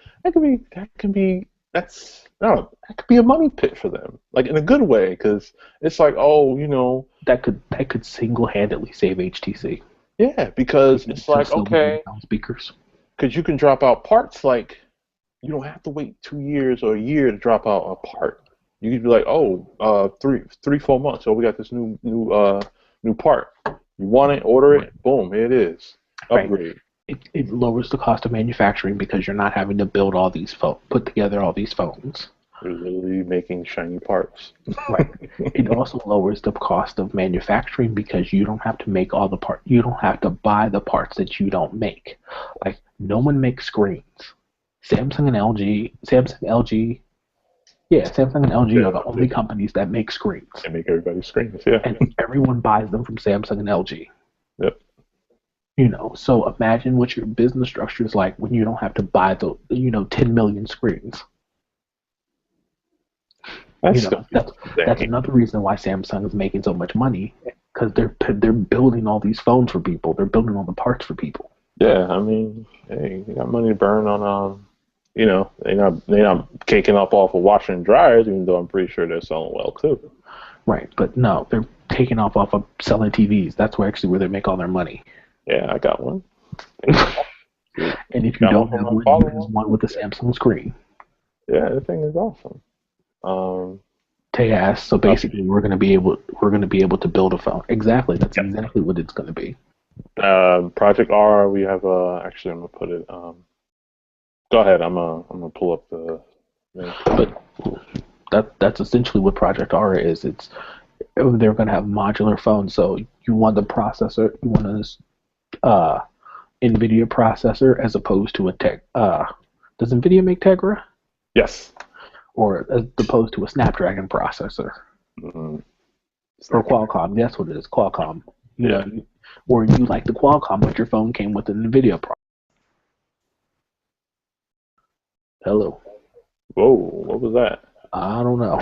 That's no, that could be a money pit for them, like in a good way, because it's like, oh, That could single-handedly save HTC. yeah, because People it's still like, still be getting okay, speakers. because you can drop out parts like you don't have to wait 2 years or a year to drop out a part. You could be like, oh, 3, 4 months. Oh, we got this new part. You want it? Order Right. it. Boom, here it is. Right. Upgrade. It lowers the cost of manufacturing because you're not having to put together all these phones. They're literally making shiny parts. Right. It also lowers the cost of manufacturing because you don't have to make all the parts. You don't have to buy the parts that you don't make. Like no one makes screens. Samsung and LG, Samsung and LG are Yeah, the only companies that make screens, they make everybody screams. Yeah. and everyone buys them from Samsung and LG. Yep. So imagine what your business structure is like when you don't have to buy the 10 million screens. That's gonna be That's insane. another reason why Samsung is making so much money because they're building all these phones for people. They're building all the parts for people. Yeah, I mean, hey, you got money to burn on they're not caking up off of washing and dryers, even though I'm pretty sure they're selling well too. Right, but no, they're taking off of selling TVs. That's where they make all their money. Yeah, I got one. And if you Got one don't from have my one, you have father-in-law. one with a Samsung screen. Yeah, the thing is awesome. TAS. So basically, we're gonna be able to build a phone. Exactly. That's exactly what it's gonna be. Project R. We have actually, I'm gonna put it. Go ahead. I'm gonna pull up the link. But that's essentially what Project R is. They're gonna have modular phones. So you want the processor. You want a NVIDIA processor as opposed to a Tech. Does NVIDIA make Tegra? Yes. Or as opposed to a Snapdragon processor? Mm-hmm. Or Qualcomm. That's what it is. Qualcomm. Yeah. Or you like the Qualcomm, but your phone came with an NVIDIA processor. Hello. Whoa, what was that? I don't know.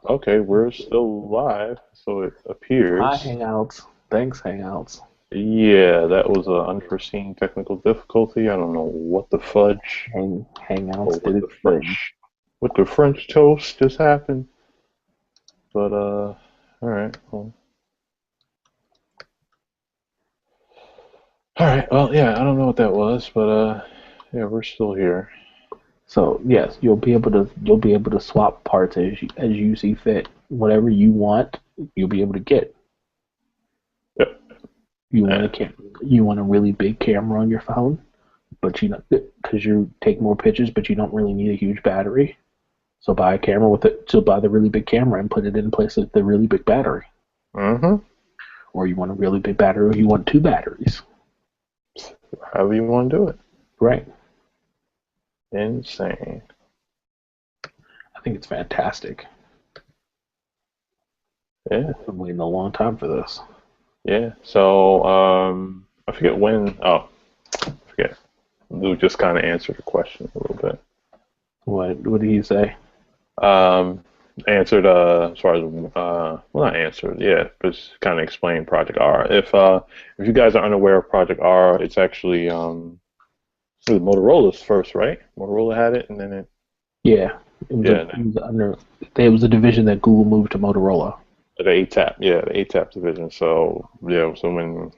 Okay, we're still live, so it Hi, appears. Hangouts. Thanks, Hangouts. Yeah, that was an unforeseen technical difficulty. I don't know what the fudge or Hangouts did its thing. what the French toast just happened. But all right. Well, all right. Well, yeah, I don't know what that was, but yeah, we're still here. So yes, you'll be able to swap parts as you see fit. Whatever you want, you'll be able to get. Yep. You want Yeah. a you want a really big camera on your phone, but because you take more pictures, but you don't really need a huge battery. So buy a camera with it. So buy the really big camera and put it in place of the really big battery. Mm-hmm. Or you want a really big battery, or you want two batteries. However you want to do it. Right. Insane. I think it's fantastic. Yeah. I've been waiting a long time for this. Yeah. So I forget when. Oh, I forget. Lou just kind of answered the question a little bit. What did he say? Um, Answered as far as well, not answered, yeah, but just kind of explained Project R. If you guys are unaware of Project R, it's actually it was Motorola's first, right? Motorola had it, and then Yeah, yeah, it was a division that Google moved to Motorola. the ATAP, yeah, the ATAP division. So yeah, so when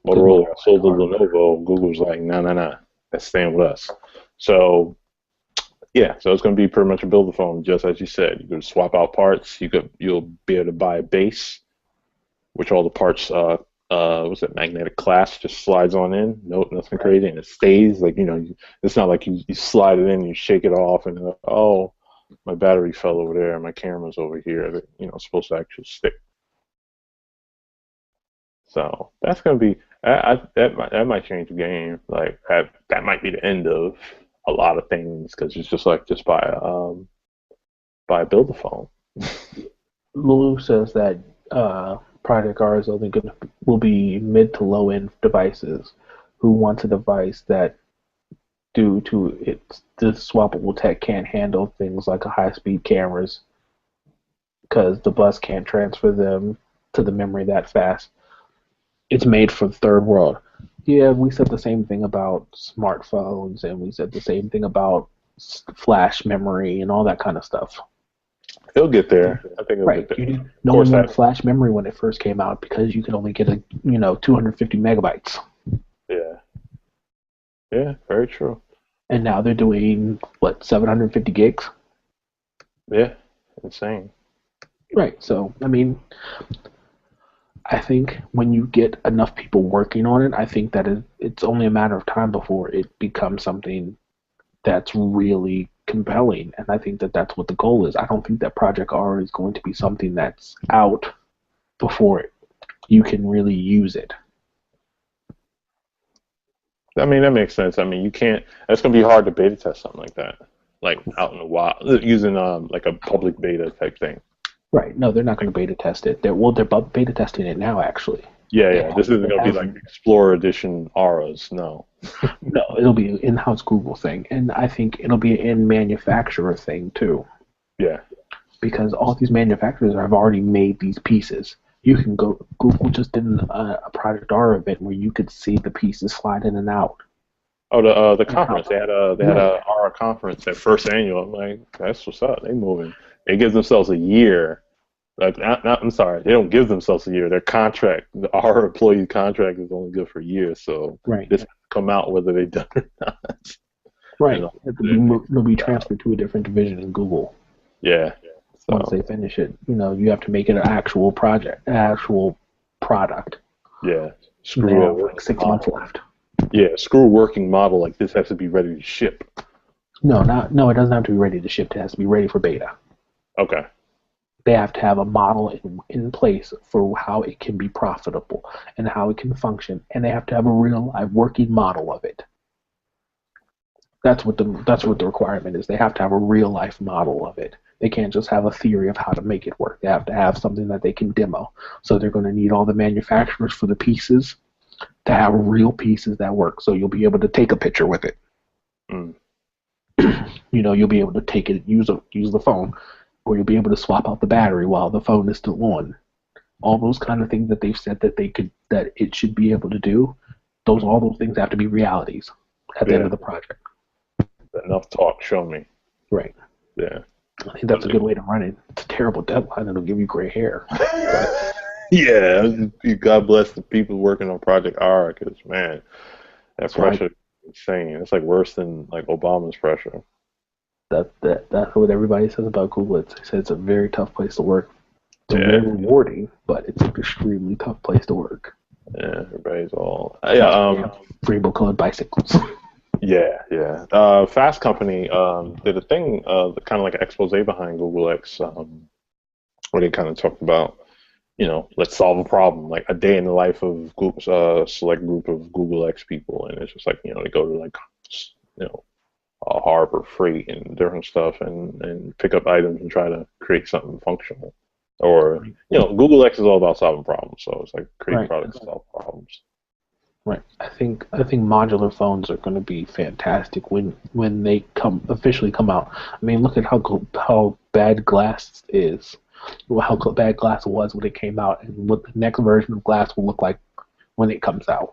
Because Motorola Motorola had sold to hardware. Lenovo, Google was like, no, no, no, that's staying with us. So yeah, so it's going to be pretty much a build a phone, just as you said. You could swap out parts. You'll be able to buy a base, which all the parts what's that magnetic clasp just slides on in. No, nothing Right. crazy, and it stays. Like it's not like you slide it in, you shake it off, and oh, my battery fell over there, my camera's over here. That it's supposed to actually stick. So that's going to be. That might change the game. Like that might be the end of a lot of things because it's just like just buy a build a phone. Lulu says that Project R is only going to will be mid to low end devices who wants a device that, due to its the swappable tech, can't handle things like a high speed cameras because the bus can't transfer them to the memory that fast. It's made for the third world. Yeah, we said the same thing about smartphones, and we said the same thing about flash memory and all that kind of stuff. It'll get there. I think it'll Right. get there. Of No course, one wanted that flash memory when it first came out because you could only get 250 megabytes. yeah, yeah, very true. And now they're doing what, 750 gigs? Yeah, insane. Right. So, I mean, I think when you get enough people working on it, I think that it's only a matter of time before it becomes something that's really compelling. And I think that that's what the goal is. I don't think that Project R is going to be something that's out before you can really use it. I mean, that makes sense. I mean, you can't. That's gonna be hard to beta test something like that, like out in the wild, using like a public beta type thing. Right. No, they're not going to beta test it. They're beta testing it now, actually. Yeah, They yeah. This isn't they gonna be have like Explorer Edition auras. No. No, it'll be an in-house Google thing, and I think it'll be an in-manufacturer thing too, Yeah, because all these manufacturers have already made these pieces. You can go. Google just did a Project R event where you could see the pieces slide in and out. oh, the And how, conference they had right, a R conference, that first annual. I'm like, that's what's up. They moving. They give themselves a year. Like, I'm sorry, they don't give themselves a year. Their contract, our employee contract, is only good for a year. So right, this come out whether they done it or not. And right. It'll be transferred to a different division in Google yeah, once so they finish it. You have to make it an actual project, an actual product. yeah, And they screw a have like working 6 months model. left. Yeah, screw a working model like this has to be ready to ship. No, it doesn't have to be ready to ship. It has to be ready for beta. Okay, They have to have a model in place for how it can be profitable and how it can function, and they have to have a real live working model of it. That's what the requirement is. They have to have a real life model of it. They can't just have a theory of how to make it work. They have to have something that they can demo. So they're going to need all the manufacturers for the pieces to have real pieces that work. So you'll be able to take a picture with it. mm, You'll be able to take it, use the phone, or you'll be able to swap out the battery while the phone is still on. All those kind of things that they've said that it should be able to do. All those things have to be realities at the end yeah. of the project. Enough talk, show me. Right. Yeah. I think that's a good way to run it. It's a terrible deadline. It'll give you gray hair. But Yeah, God bless the people working on Project R, because man, that so pressure is insane. It's like worse than like Obama's pressure. that's what everybody says about Google. They say it's a very tough place to work. It's very Yeah, rewarding, but it's an extremely tough place to work. yeah, everybody's all That's why they have rainbow colored bicycles. yeah, yeah. Fast Company did a thing, kind of like an expose behind Google X, where they kind of talked about, let's solve a problem, like a day in the life of Google, select group of Google X people, and it's just like, they go to like, you know, Harbor Freight and different stuff, and pick up items and try to create something functional. Or, Google X is all about solving problems, so it's like create Right. products to solve problems. Right. I think modular phones are going to be fantastic when they officially come out. I mean, look at how bad glass is, how bad glass was when it came out, and what the next version of glass will look like when it comes out.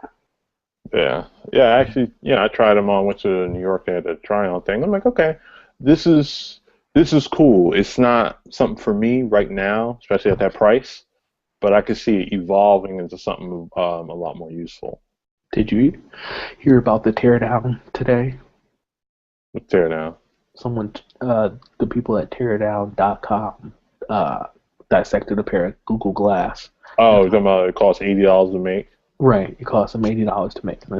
Yeah, yeah. Actually, I tried them on. Went to New York. They had a try-on thing. I'm like, okay, this is this is cool. It's not something for me right now, especially at that price. But I could see it evolving into something a lot more useful. Did you hear about the teardown today? Let's tear it down. The people at teardown.com dissected a pair of Google Glass. Oh, you're talking about it costs $80 to make. Right, it costs them $80 to make, and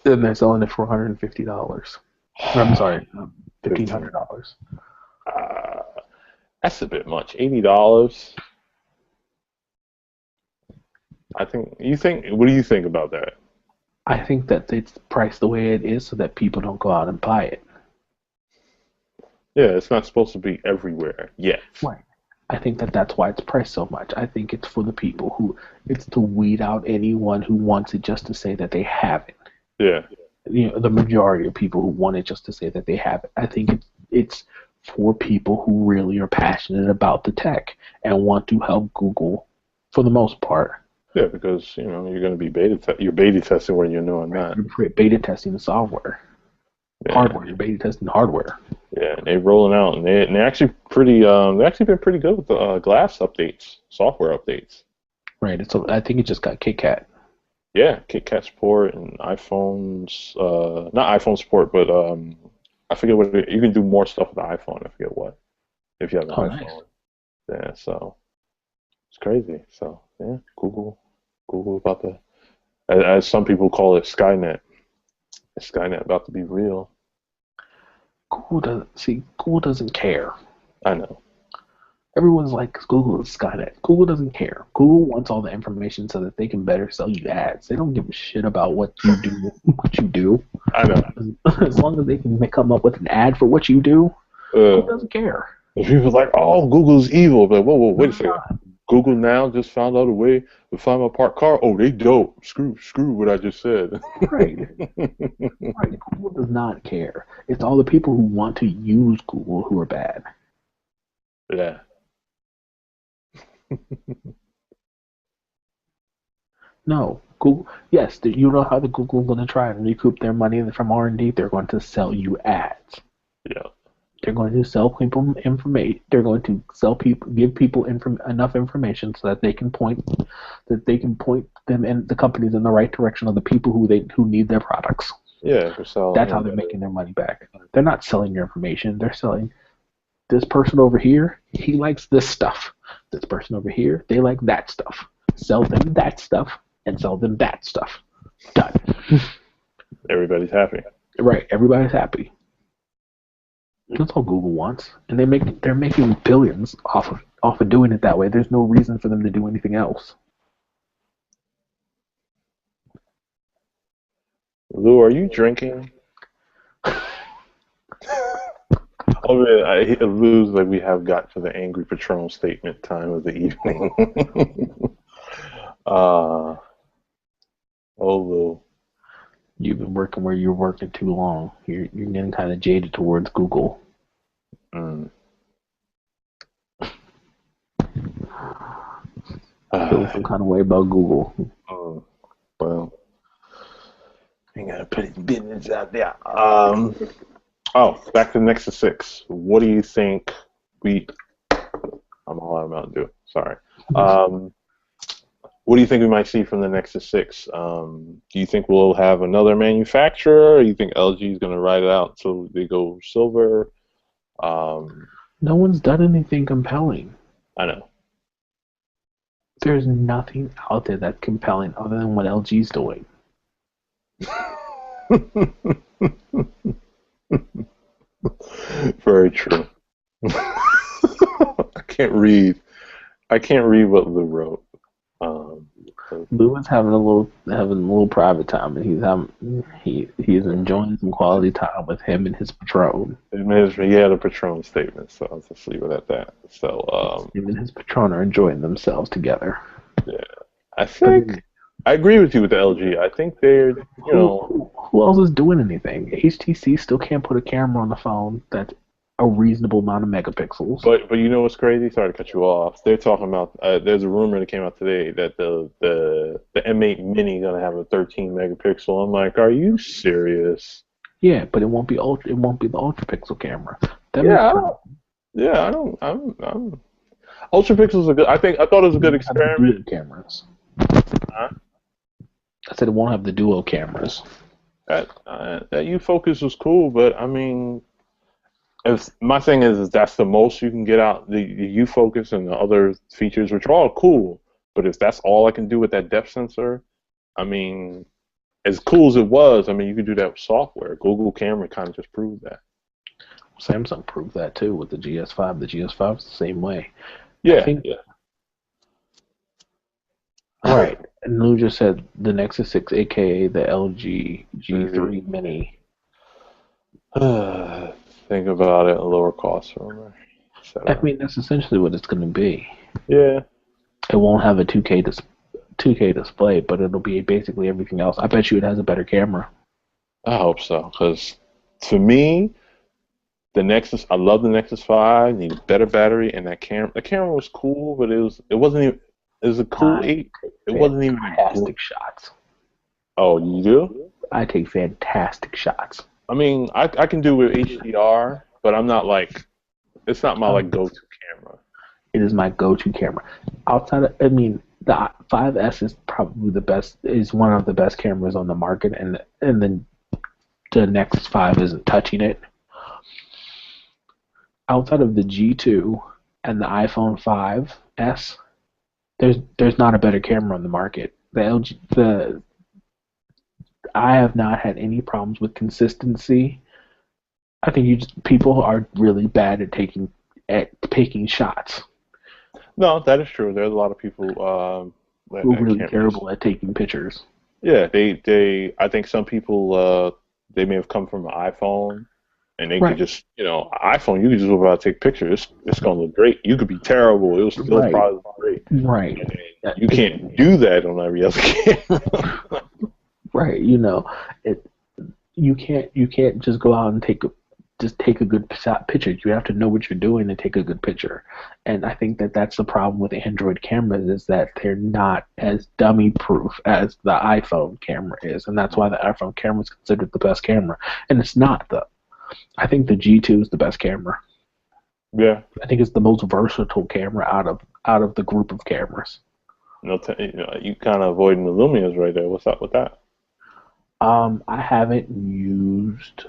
they're selling it for $150. I'm sorry, $1,500. Uh, that's a bit much. $80. I think you think. What do you think about that? I think that it's priced the way it is so that people don't go out and buy it. Yeah, it's not supposed to be everywhere yet. Right. I think that that's why it's priced so much. I think it's for the people who, it's to weed out anyone who wants it just to say that they have it. Yeah. The majority of people who want it just to say that they have it. I think it's for people who really are passionate about the tech and want to help Google for the most part. Yeah, because you're going to be you're beta testing where you're doing that. You're beta testing the software, hardware. You're beta testing the hardware. Yeah, and they're rolling out, and they actually they actually been pretty good with the glass updates, software updates. Right. I think it just got KitKat. Yeah, KitKat support and iPhones, not iPhone support, but I forget what you can do more stuff with the iPhone. I forget what if you have an iPhone. Nice. Yeah, so it's crazy. So yeah, Google about to, as some people call it, Skynet. Is Skynet about to be real? Google doesn't care. I know. Everyone's like, Google is Skynet. Google doesn't care. Google wants all the information so that they can better sell you ads. They don't give a shit about what you do. I know. As long as they can come up with an ad for what you do, Google doesn't care. People are like, oh, Google's evil. But whoa, wait a second. Google now just found out a way to find my parked car. Oh, they dope. Screw what I just said. Right. Right. Google does not care. It's all the people who want to use Google who are bad. Yeah. No, Google. Yes, you know how the Google is going to try and recoup their money from R&D. They're going to sell you ads. Yeah. They're going to sell people information. They're going to give people enough information so that they can point them and the companies in the right direction of the people who need their products. Yeah, that's how they're making their money back. They're not selling your information. They're selling this person over here. He likes this stuff. This person over here, they like that stuff. Sell them that stuff and sell them that stuff. Done. Everybody's happy. Right. Everybody's happy. That's all Google wants, and they're making billions off of doing it that way. There's no reason for them to do anything else. Lou, are you drinking? Oh man, Lou's like we have got to the angry Patron statement time of the evening. Oh Lou. You've been working where you're working too long. You're getting kind of jaded towards Google. Mm. Feeling some kind of way about Google. Well, ain't gotta put his business out there. Oh, back to Nexus 6. What do you think I'm all out of Mountain Dew. Sorry. What do you think we might see from the Nexus 6? Do you think we'll have another manufacturer? Or you think LG is going to ride it out until they go silver? No one's done anything compelling. I know. There's nothing out there that's compelling other than what LG's doing. Very true. I can't read what Lou wrote. Lou is having a little private time, and he's enjoying some quality time with him and his Patron. He had a Patron statement, so I'll just leave it at that. So him and his Patron are enjoying themselves together. Yeah, I agree with you with the LG. I think they're who else is doing anything? HTC still can't put a camera on the phone that's a reasonable amount of megapixels. But you know what's crazy? Sorry to cut you off. They're talking about there's a rumor that came out today that the M8 Mini gonna have a 13 megapixel. I'm like, are you serious? Yeah, but it won't be the ultra pixel camera. Ultra pixels are good. I thought it was a good experiment. Cameras. Huh? I said it won't have the duo cameras. That U-Focus was cool, but I mean, my thing is that's the most you can get out the U-Focus and the other features, which are all cool. But if that's all I can do with that depth sensor, I mean, as cool as it was, I mean, you could do that with software. Google Camera kind of just proved that. Samsung proved that too with the GS5. The GS5 is the same way. Yeah, Right. And Lou just said the Nexus 6, aka the LG G3 Mini. Think about it, a lower cost for I mean, that's essentially what it's going to be. Yeah. It won't have a 2K display, but it'll be basically everything else. I bet you it has a better camera. I hope so, because to me, I love the Nexus 5. Need a better battery, and that camera. The camera was cool, but it wasn't even. It was a cool I 8. It take wasn't even a great. fantastic shots. Oh, you do? I take fantastic shots. I mean, I can do with HDR, but I'm not like. It's not my like go-to camera. It is my go-to camera. Outside of, I mean, the 5S is probably the best. Is one of the best cameras on the market, and then the Nexus 5 isn't touching it. Outside of the G2 and the iPhone 5S, there's not a better camera on the market. I have not had any problems with consistency. I think people are really bad at taking shots. No, that is true. There's a lot of people Who are really can't terrible at taking pictures. Yeah, they. I think some people they may have come from an iPhone, and they could Right. just iPhone. You could just go out and take pictures. It's gonna look great. You could be terrible. It'll still Right. probably look great. Right. And then you can't do that on every other camera. Right. You can't just go out and take a good picture. You have to know what you're doing to take a good picture. And I think that's the problem with Android cameras, is that they're not as dummy proof as the iPhone camera is, and that's why the iPhone camera is considered the best camera. And it's not, though. I think the G2 is the best camera. Yeah. I think it's the most versatile camera out of the group of cameras. You kind of avoiding the Lumias right there. What's up with that? I haven't used,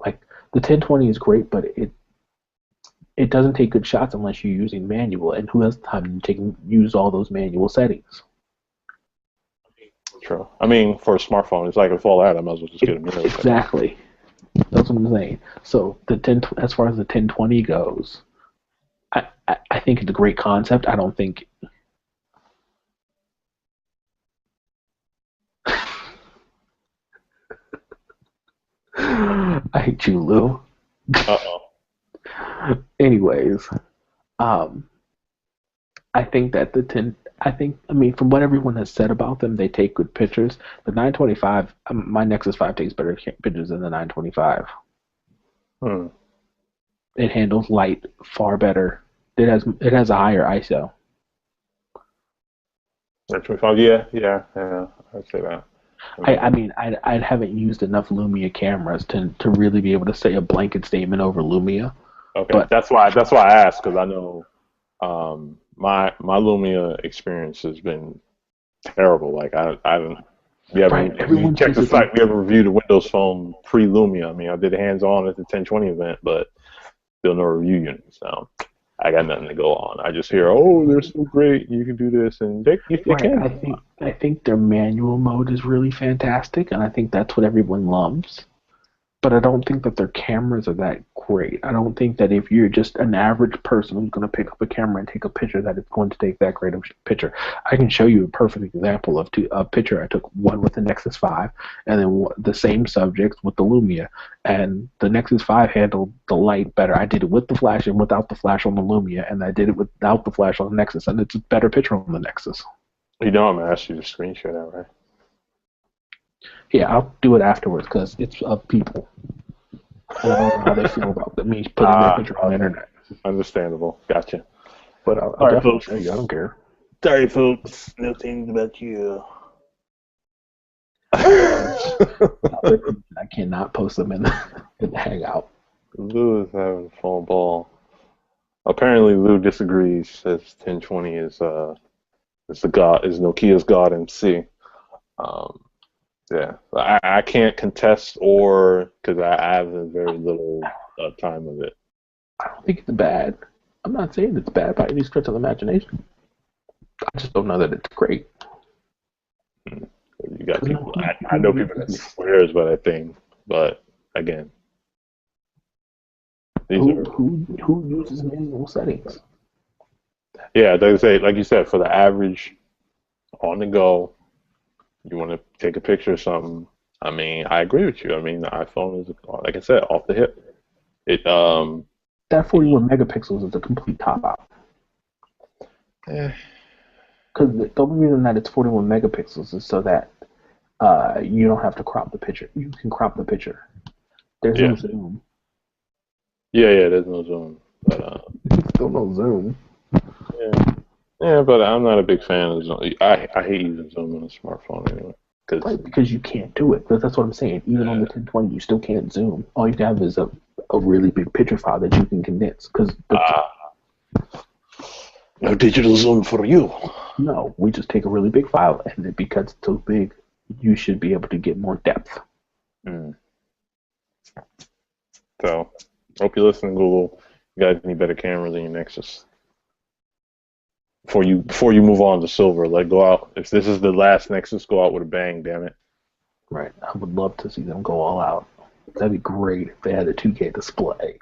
like, the 1020 is great, but it doesn't take good shots unless you're using manual, and who has time to use all those manual settings? True. I mean, for a smartphone, it's like if all that, I might as well just get a mirror. Exactly. That's what I'm saying. So as far as the 1020 goes, I think it's a great concept. I don't think. I hate you, Lou. Uh-oh. Anyways, I think that I mean, from what everyone has said about them, they take good pictures. The 925, my Nexus 5 takes better pictures than the 925. It handles light far better. It has a higher ISO. 25, yeah, I'd say that. I mean, I haven't used enough Lumia cameras to really be able to say a blanket statement over Lumia. Okay, But that's why I asked, because I know my Lumia experience has been terrible. Like I haven't. We checked the site. We ever reviewed a Windows Phone pre-Lumia. I mean, I did hands-on at the 1020 event, but still no review unit. So I got nothing to go on. I just hear, oh, they're so great. You can do this, and they can. I think their manual mode is really fantastic, and I think that's what everyone loves. But I don't think that their cameras are that great. I don't think that if you're just an average person who's going to pick up a camera and take a picture, that it's going to take that great of a picture. I can show you a perfect example of a picture I took, one with the Nexus 5, and then the same subject with the Lumia. And the Nexus 5 handled the light better. I did it with the flash and without the flash on the Lumia, and I did it without the flash on the Nexus, and it's a better picture on the Nexus. I'm going to ask you to screenshot that, right? Yeah, I'll do it afterwards because it's of people. And I don't know how they feel about me putting their picture on the internet. Understandable. Gotcha. But I'll definitely show you. I don't care. Sorry, folks. No things about you. I cannot post them in the Hangout. Lou is having a phone ball. Apparently, Lou disagrees. Says 1020 is Nokia's God MC. Yeah, I can't contest because I have very little time of it. I don't think it's bad. I'm not saying it's bad by any stretch of the imagination. I just don't know that it's great. You got people. I know people that swears by that thing, but again, who uses manual settings? Yeah, like you said, for the average on the go. You want to take a picture of something. I mean, I agree with you. I mean, the iPhone is, like I said, off the hip. It That 41 megapixels is a complete top out. eh, Because the only reason that it's 41 megapixels is so that you don't have to crop the picture. You can crop the picture. There's no yeah, zoom. yeah. There's no zoom, but Still no zoom. yeah, yeah. But I'm not a big fan of zoom. I hate using zoom on a smartphone anyway. Because Right, because you can't do it. That's what I'm saying. Even on the 1020, you still can't zoom. All you have is a really big picture file that you can condense. Because no digital zoom for you. no, we just take a really big file, and because it's so big, you should be able to get more depth. Mm. So, hope you listen, Google. You guys need better cameras than your Nexus. Before you move on to silver, like go out. If this is the last Nexus, go out with a bang. Damn it. Right. I would love to see them go all out. That'd be great if they had a 2K display.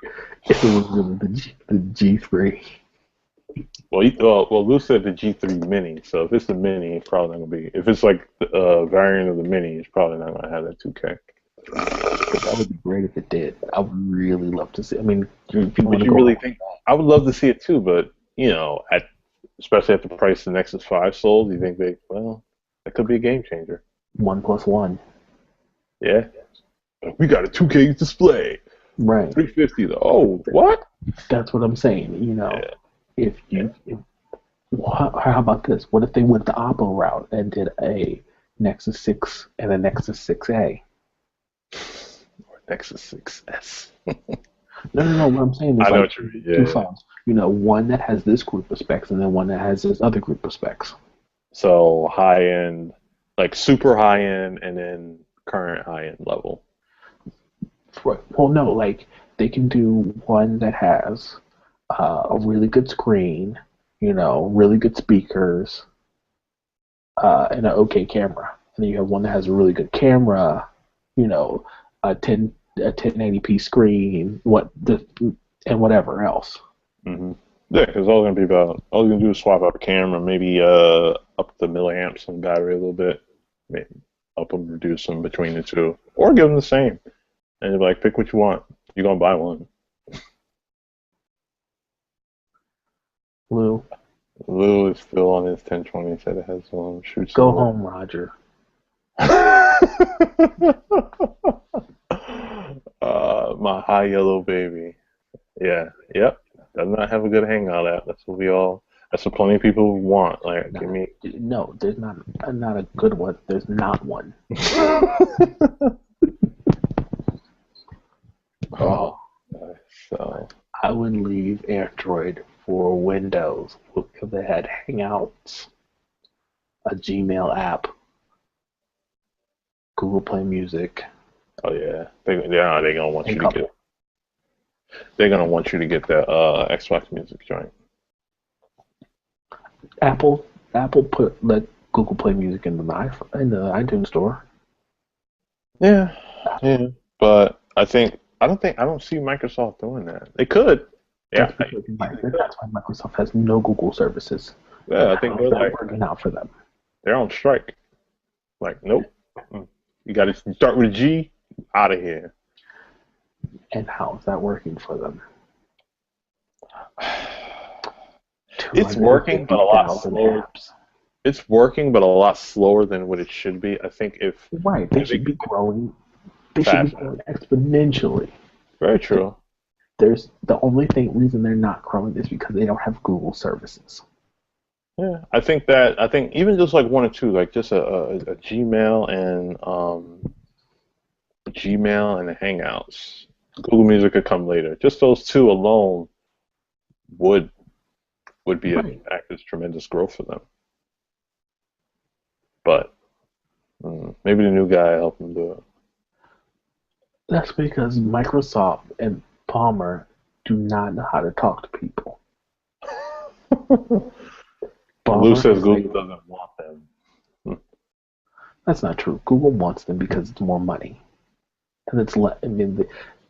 If it was really the G3. Well, Lou said the G3 Mini. So if it's the Mini, it's probably not gonna be. If it's like a variant of the Mini, it's probably not gonna have that 2K. That would be great if it did. I would really love to see. I mean, if you want Would to you go really think? I would love to see it too, but especially at the price the Nexus 5 sold, you think that could be a game changer. 1+1. Yeah, we got a 2K display, Right. 350 though. Oh, what? That's what I'm saying. Yeah, If you, if, how about this? What if they went the Oppo route and did a Nexus 6 and a Nexus 6A? Nexus 6S. No. What I'm saying is I know like what you mean. two Yeah. phones. One that has this group of specs and then one that has this other group of specs. So high end, like super high end, and then current high end level. Well, no, like they can do one that has a really good screen, really good speakers, and an okay camera. And then you have one that has a really good camera, a 1080p screen, and whatever else. Hmm. Yeah, because all you're gonna do is swap out the camera, maybe up the milliamps on the battery a little bit, maybe up them, reduce them between the two, or give them the same, and you're like, pick what you want. You're gonna buy one. Lou, Lou is still on his 1020. Said it has shoot go silver. home, Roger. My high yellow baby. Yeah, yep. Does not have a good hangout app. That's what we all. That's what plenty of people want. Like, give me. No, there's not a good one. There's not one. Oh, so I would leave Android for Windows if they had Hangouts, a Gmail app, Google Play Music, oh yeah, they gonna want and you to couple. get. They're gonna want you to get that Xbox Music joint. Apple let Google Play Music in the iTunes store. Yeah, yeah. But I don't see Microsoft doing that. They could. Yeah, That's because that's why Microsoft has no Google services. And yeah. I think how's that working out for them? they're on strike. Like, nope. You got to start with a G. Out of here. And how's that working for them? It's working, but a lot 250,000 slower. apps. It's working, but a lot slower than what it should be. I think Right, they if should it be growing. They should be faster. growing exponentially. Very true. There's the only reason they're not growing is because they don't have Google services. Yeah, I think even just like one or two, like just a Gmail and the Hangouts. Google Music could come later. Just those two alone would be Right. act as tremendous growth for them. But maybe the new guy helped them do That's because Microsoft and Palmer do not know how to talk to people. it. Lou Palmer says is Google doesn't want them. that's not true. Google wants them because it's more money, and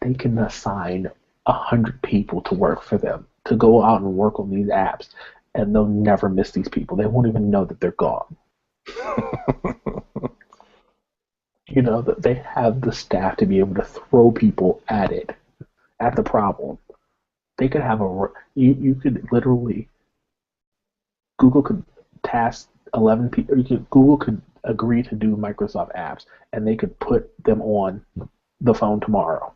they can assign 100 people to work for them to go out and work on these apps, and they'll never miss these people. They won't even know that they're gone. You know, that they have the staff to be able to throw people at it, at the problem. They could have you could literally, Google could task 11 people, Google could agree to do Microsoft apps, and they could put them on the phone tomorrow.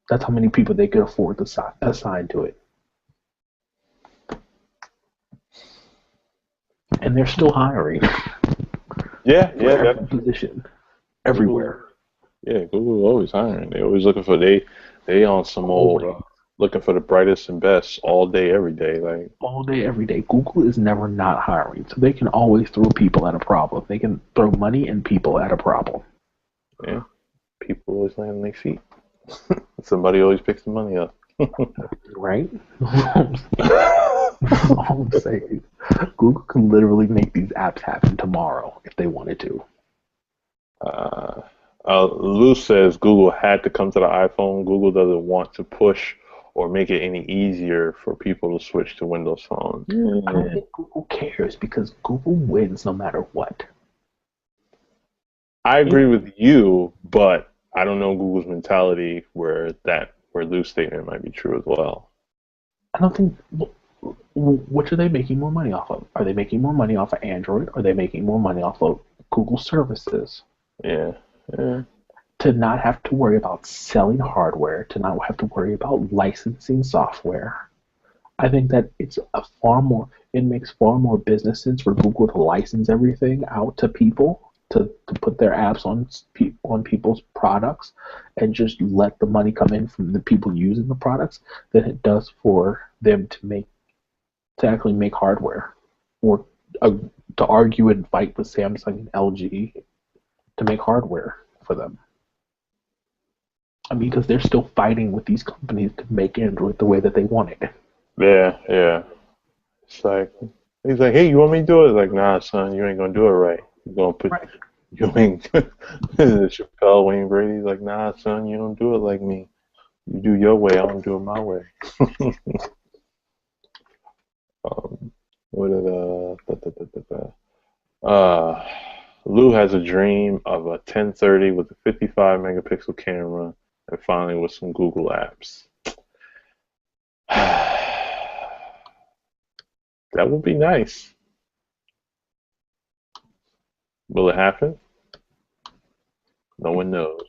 That's how many people they could afford to assign to it. And they're still hiring. Yeah, for every position. Everywhere. Yeah, Google always hiring. They always looking for they on some old looking for the brightest and best all day, every day. Like all day, every day. Google is never not hiring, so they can always throw people at a problem. They can throw money and people at a problem. Yeah, people always land on their feet. Somebody always picks the money up. Right? All I'm saying, Google can literally make these apps happen tomorrow if they wanted to. Lou says Google had to come to the iPhone. Google doesn't want to push or make it any easier for people to switch to Windows Phone. I don't think Google cares because Google wins no matter what. I agree with you, but I don't know Google's mentality where Lou's statement might be true as well. I don't think. Which are they making more money off of? Are they making more money off of Android? Or are they making more money off of Google services? Yeah. To not have to worry about selling hardware, to not have to worry about licensing software. I think that it makes far more business sense for Google to license everything out to people, to put their apps on people's products, and just let the money come in from the people using the products than it does for them to actually make hardware, or to argue and fight with Samsung and LG to make hardware for them. I mean, because they're still fighting with these companies to make Android the way that they want it. Yeah. It's like, he's like, hey, you want me to do it? It's like, nah, son, you ain't gonna do it right. You're gonna put, right. You ain't. Chappelle, Wayne Brady's like, nah, son, you don't do it like me. You do your way, I don't do it my way. Lou has a dream of a 1030 with a 55 megapixel camera and finally with some Google apps. That would be nice. Will it happen? No one knows.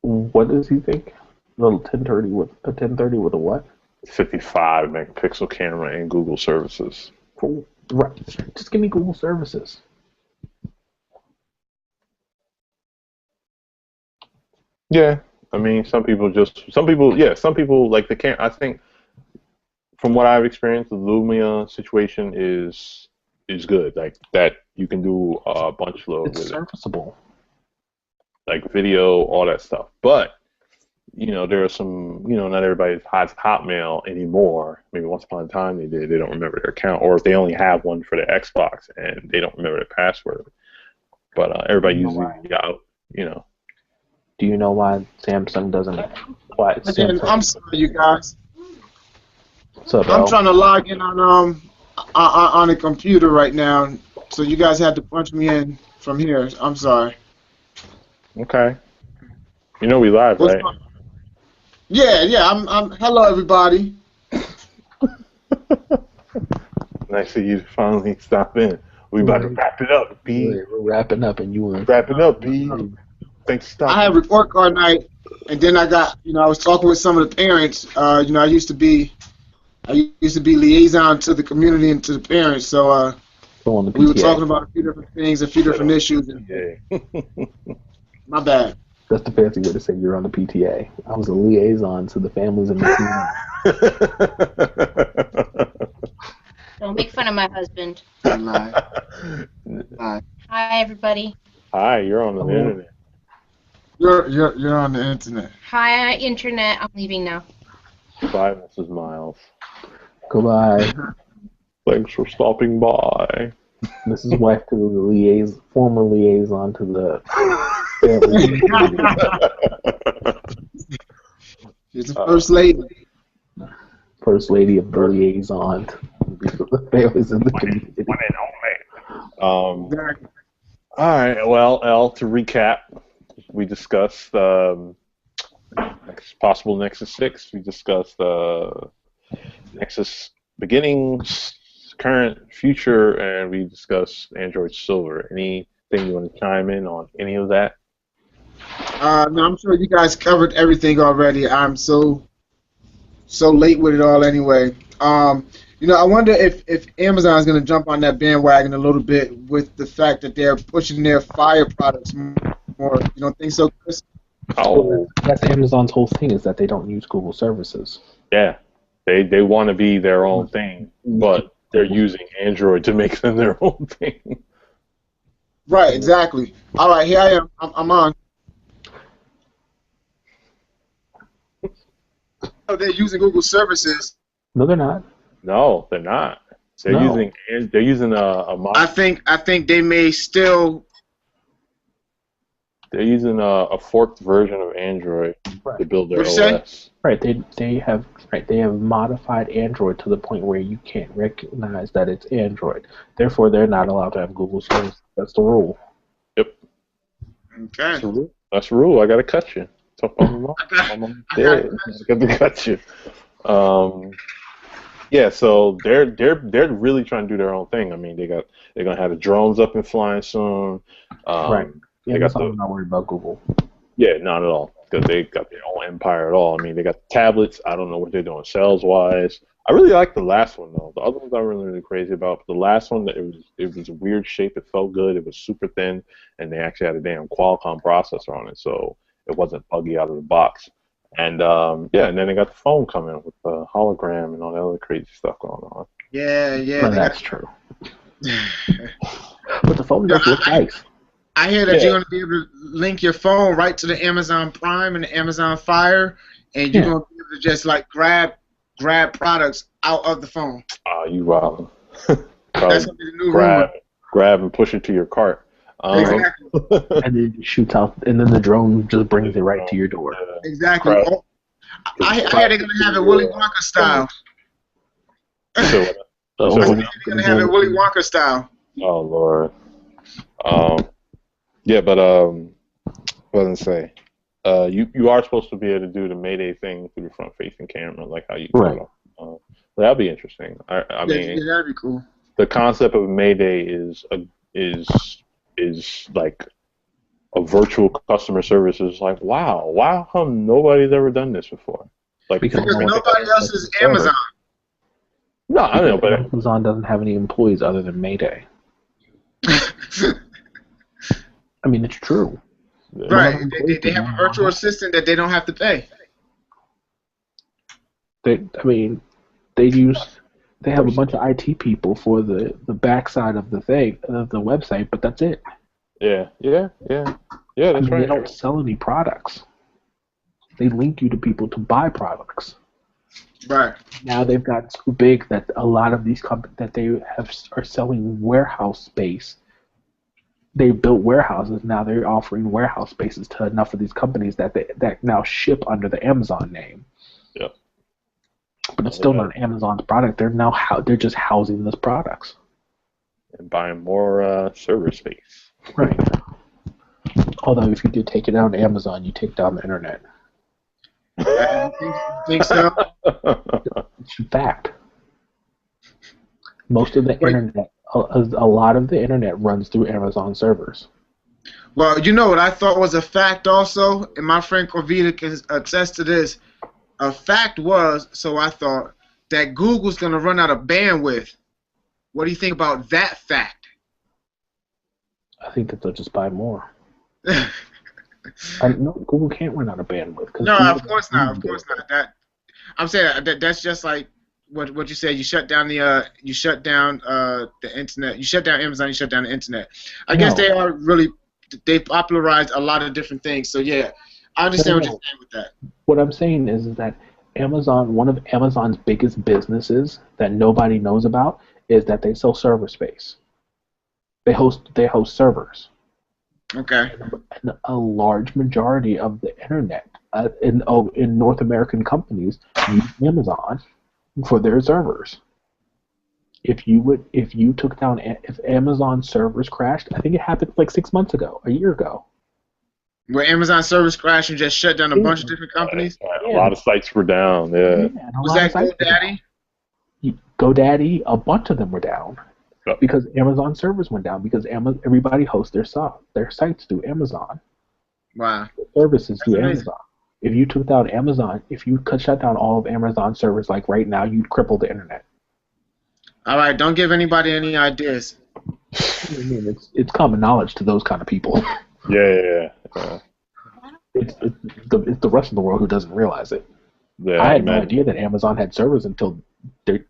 What does he think? A 1030 with a what? 55 megapixel camera and Google services. Cool. Right. Just give me Google services. Yeah, I mean, some people like the camera. I think from what I've experienced, the Lumia situation is good. Like that, you can do a bunch load with it. It's serviceable. Like video, all that stuff. But there are some, not everybody has Hotmail anymore. Maybe once upon a time they did. They don't remember their account, or if they only have one for their Xbox and they don't remember their password. But everybody uses Yahoo. Do you know why Samsung doesn't? Why Samsung? I'm sorry, you guys. What's up, I'm trying to log in on a computer right now, so you guys have to punch me in from here. I'm sorry. Okay. We live, right? Yeah. I'm. Hello, everybody. Nice of you to finally stop in. We about to wrap it up, B. We're wrapping up, and you want wrapping up, B. Thanks for stopping. I had report card night, and then I got. I was talking with some of the parents. I used to be liaison to the community and to the parents. So we were talking about a few different things, a few different issues. Yeah. My bad. That's the fancy way to say you're on the PTA. I was a liaison to the families in the community. Don't make fun of my husband. Hi, everybody. Hi, you're on the internet. You're on the internet. Hi, internet. I'm leaving now. Bye, Mrs. Miles. Goodbye. Thanks for stopping by. Mrs. Wife to the former liaison to the family. She's the first lady. First lady of the liaison to the families in the community. One and only. All right. Well, L, to recap, we discussed possible Nexus 6. We discussed Nexus beginnings, current, future, and we discussed Android Silver. Anything you want to chime in on any of that? No, I'm sure you guys covered everything already. I'm so late with it all anyway. I wonder if Amazon is going to jump on that bandwagon a little bit with the fact that they're pushing their Fire products more. You don't think so, Chris? Oh, That's Amazon's whole thing is that they don't use Google services. yeah. They want to be their own thing, but they're using Android to make them their own thing. Right, exactly. All right, here I am. I'm on. Oh, they're using Google services. No, they're not. No, they're not. They're using a mod. I think they may still. They're using a forked version of Android to build their What'd you OS. Right, they have modified Android to the point where you can't recognize that it's Android. Therefore, they're not allowed to have Google services. That's the rule. Yep. Okay. That's the rule. I gotta cut you. I'm dead. I gotta cut you. Yeah, so they're really trying to do their own thing. I mean, they're gonna have the drones up and flying soon. Right. Yeah, I'm not worried about Google. Yeah, not at all, because they got their own empire at all. I mean, they got the tablets. I don't know what they're doing sales-wise. I really like the last one, though. The other ones I'm really crazy about. But the last one, it was a weird shape. It felt good. It was super thin, and they actually had a damn Qualcomm processor on it, so it wasn't buggy out of the box. And yeah, and then they got the phone coming with the hologram and all that other crazy stuff going on. Yeah. Well, that's true. But the phone does look nice. I hear that you're going to be able to link your phone right to the Amazon Prime and the Amazon Fire, and you're going to be able to just like grab products out of the phone. You wild. That's going to be the new grab and push it to your cart. Exactly. And then it shoots out, and then the drone just brings it right to your door. Exactly. I hear they're going to have it Willy Wonka style. They're going to have it Willy Wonka style. Oh, Lord. Yeah, but what was I say? You are supposed to be able to do the Mayday thing through the front-facing camera, like how you do right. it. That'd be interesting. I mean, that'd be cool. The concept of Mayday is like a virtual customer service. Is like, wow, how come nobody's ever done this before? Like because nobody else is Amazon. No, I know, but Amazon doesn't have any employees other than Mayday. I mean, it's true. Right. They have a virtual assistant that they don't have to pay. They have a bunch of IT people for the backside of the website, but that's it. Yeah, that's right. They don't sell any products. They link you to people to buy products. Right. Now they've got so big that a lot of these companies that they are selling warehouse space. They built warehouses. Now they're offering warehouse spaces to enough of these companies that now ship under the Amazon name. Yeah. But it's still not Amazon's product. They're just housing those products and buying more server space. Right. Although if you do take it down to Amazon, you take down the internet. Think so? It's a fact. Most of the internet, a lot of the internet runs through Amazon servers. Well, you know what I thought was a fact also, and my friend Corvita can attest to this. A fact was, so I thought, that Google's going to run out of bandwidth. What do you think about that fact? I think that they'll just buy more. No, Google can't run out of bandwidth. No, of course not. Of course not. I'm saying that's just like what you said. You shut down the internet. You shut down Amazon. You shut down the internet. I guess they popularized a lot of different things. So yeah, I understand what you're saying with that. What I'm saying is that Amazon, one of Amazon's biggest businesses that nobody knows about, is that they sell server space. They host servers. Okay. And a large majority of the internet in North American companies use Amazon for their servers. if you took down, if Amazon servers crashed, I think it happened like 6 months ago, a year ago. Where Amazon service crashed and just shut down a Yeah. bunch of different companies. A lot of sites were down. Yeah. Yeah, and a Was lot that of sites were down. GoDaddy? GoDaddy, a bunch of them were down Yep. because Amazon servers went down because everybody hosts their sites through Amazon. Wow. Services through amazing. Amazon. If you took down Amazon, if you could shut down all of Amazon servers like right now, you'd cripple the internet. All right, don't give anybody any ideas. I mean, it's common knowledge to those kind of people. Yeah. It's the rest of the world who doesn't realize it. Yeah, I had no idea that Amazon had servers until 3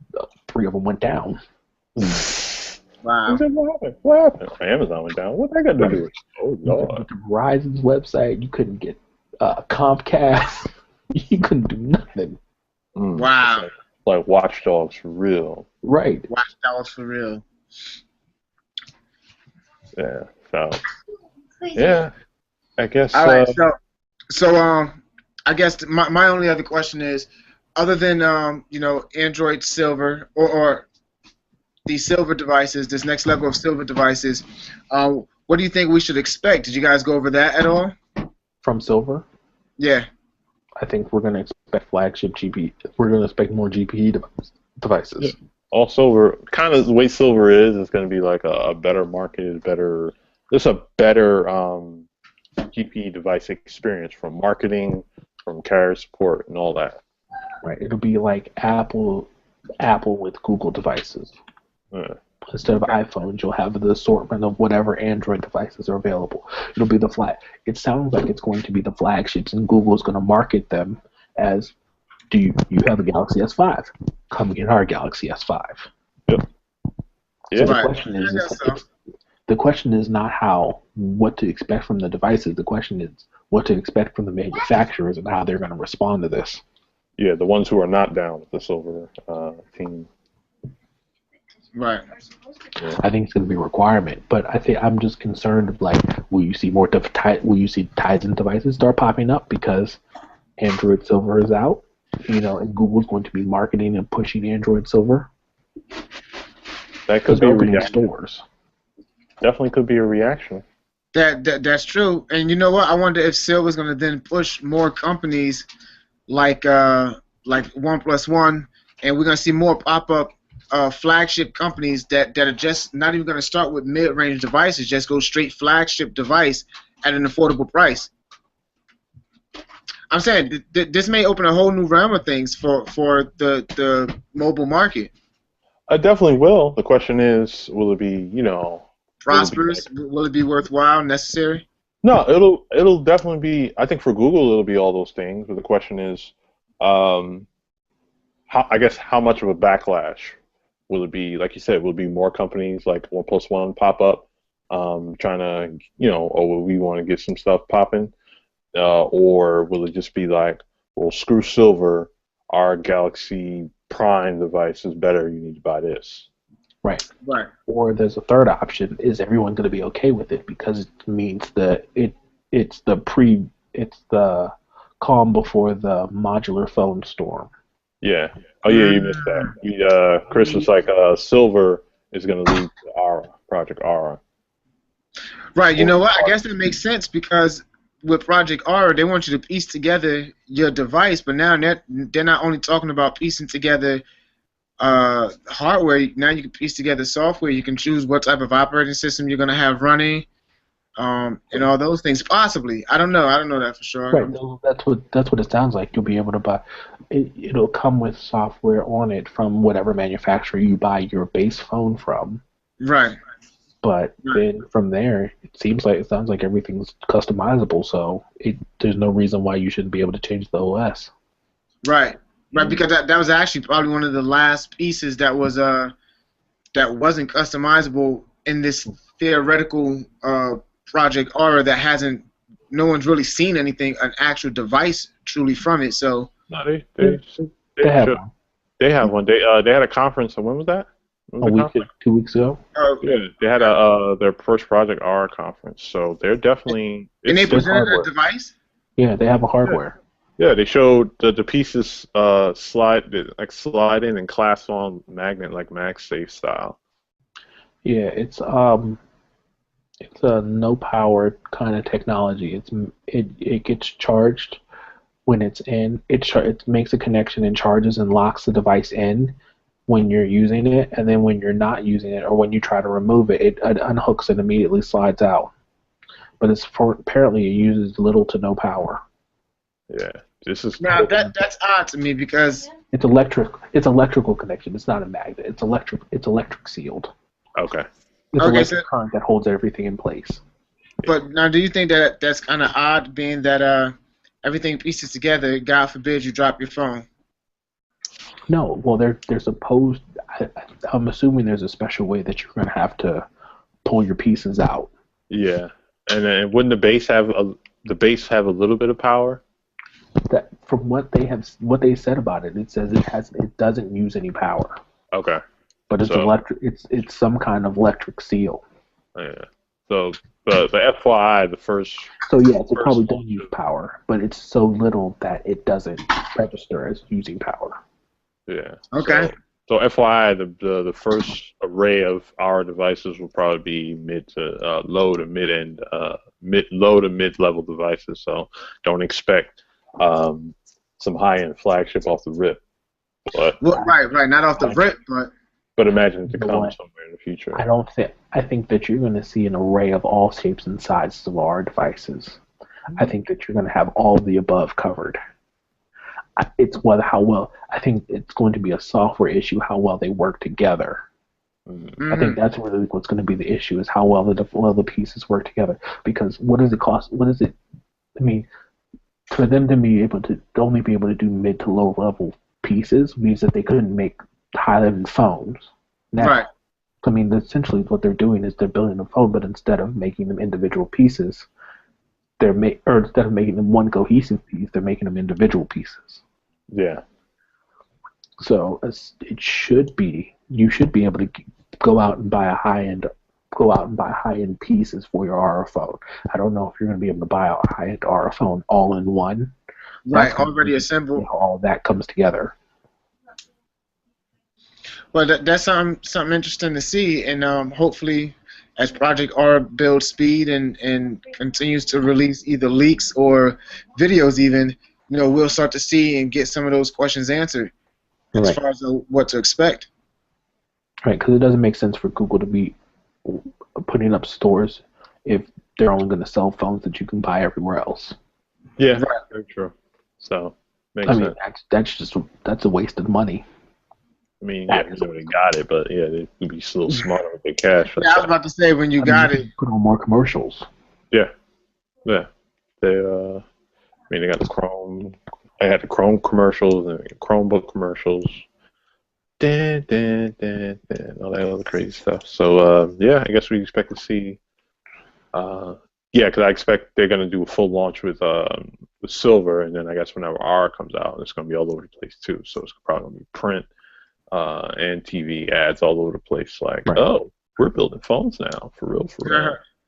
of them went down. Wow. What happened? Amazon went down. What that got to do with it? Oh, You couldn't Lord. get to Verizon's website. You couldn't get Comcast. You couldn't do nothing. Wow. Like watchdogs for real. Right. Watch Dogs for real. Yeah. So, yeah. I guess. All right, so I guess my only other question is, other than Android Silver or these silver devices, this next level of silver devices, what do you think we should expect? Did you guys go over that at all? From Silver, Yeah. I think we're going to expect flagship GPU. We're going to expect more GPU devices. Yeah. All silver, kind of the way silver is, it's going to be like a better marketed, there's a better GPU device experience from marketing, from carrier support, and all that. Right. It'll be like Apple with Google devices. Yeah. Instead of iPhones, you'll have the assortment of whatever Android devices are available. It'll be It sounds like it's going to be the flagships, and Google's going to market them as, do you have a Galaxy S5? Come get our Galaxy S5. Yep. So Yeah. the question is not what to expect from the devices. The question is what to expect from the manufacturers and how they're going to respond to this. Yeah, the ones who are not down with the silver team. Right. I think it's going to be a requirement, but I'm just concerned of will you see Tizen devices start popping up because Android Silver is out, and Google's going to be marketing and pushing Android Silver. That could be a reaction. Stores. Definitely could be a reaction. That's true. And you know what? I wonder if Silver's going to then push more companies like OnePlus, and we're going to see more pop up. Flagship companies that are just not even going to start with mid-range devices, just go straight flagship device at an affordable price. I'm saying this may open a whole new realm of things for the mobile market. I definitely will. The question is, will it be, prosperous? Will it be worthwhile, necessary? No, it'll definitely be. I think for Google, it'll be all those things. But the question is, how much of a backlash will it be? Like you said, will it be more companies like OnePlus pop up, trying to, we want to get some stuff popping, or will it just be like, well, screw silver, our Galaxy Prime device is better, you need to buy this. Right. Right. Or there's a third option: is everyone going to be okay with it because it means that it's the calm before the modular phone storm. Yeah. Oh yeah, you missed that. Chris was like, silver is going to lead to Project Aura. Right. You know what? I guess that makes sense because with Project Aura, they want you to piece together your device, but now they're not only talking about piecing together hardware. Now you can piece together software. You can choose what type of operating system you're going to have running, and all those things. Possibly. I don't know. I don't know that for sure. Right. That's what it sounds like. You'll be able to buy. It'll come with software on it from whatever manufacturer you buy your base phone from. Right. But then from there, it sounds like everything's customizable. So there's no reason why you shouldn't be able to change the OS. Right. Right. Because that was actually probably one of the last pieces that wasn't customizable in this theoretical Project Aura that no one's really seen an actual device truly from it. So no, they have one. They have one. They had a conference. When was that? 2 weeks ago. Yeah, they had their first Project Aura conference. So they're definitely. And they presented a device. Yeah, they have a hardware. Yeah, they showed the pieces slide in and clasp on magnet like MagSafe style. Yeah, it's a no power kind of technology. It gets charged when it's in. It makes a connection and charges and locks the device in when you're using it, and then when you're not using it or when you try to remove it, it unhooks and immediately slides out. But apparently it uses little to no power. Yeah, this is Now that's odd to me because It's electric. It's electrical connection. It's not a magnet. It's electric. It's electric sealed. okay. It's okay, electric current that holds everything in place. but now do you think that that's kind of odd, being that everything pieces together? God forbid you drop your phone. No, well, they're supposed. I'm assuming there's a special way that you're going to have to pull your pieces out. Yeah, and then wouldn't the base have a little bit of power? That from what they said about it, it says it doesn't use any power, Okay. but it's So electric. It's some kind of electric seal. yeah. So the FYI, the first So yes, it first probably does use power, but it's so little that it doesn't register as using power. yeah. Okay. So FYI, the first array of our devices will probably be low to mid level devices. So don't expect some high end flagship off the rip. But Well, right, not off the rip, but imagine it to You know come what? somewhere in the future. I think that you're going to see an array of all shapes and sizes of our devices. I think that you're going to have all of the above covered. It's how well. I think it's going to be a software issue how well they work together. I think that's really what's going to be the issue is how well the pieces work together. Because what does it cost? What is it? I mean, for them to be able to only be able to do mid to low level pieces means that they couldn't make high end phones. Now, right. I mean, essentially what they're doing is they're building a phone, but instead of making them individual pieces, instead of making them one cohesive piece, they're making them individual pieces. Yeah. So it should be you should be able to go out and buy high end pieces for your RF phone. I don't know if you're going to be able to buy a high end RF phone all in one. Right, That's already assembled. how all that comes together. Well, that's something interesting to see, and hopefully, as Project R builds speed and continues to release either leaks or videos, even we'll start to see and get some of those questions answered as Right. far as what to expect. Right, because it doesn't make sense for Google to be putting up stores if they're only going to sell phones that you can buy everywhere else. Yeah. Very true. So makes sense. That's a waste of money. I mean, yeah, they already got it, but yeah, they could be a little smarter with their cash. Yeah, I was about to say when you got it. Put on more commercials. Yeah. They they got the Chrome. They had the Chrome commercials and Chromebook commercials. All that other crazy stuff. So yeah, I guess we expect to see. Because I expect they're gonna do a full launch with Silver, and then I guess whenever R comes out, it's gonna be all over the place too. So it's probably gonna be print and TV ads all over the place. Like, right. Oh, we're building phones now, for real,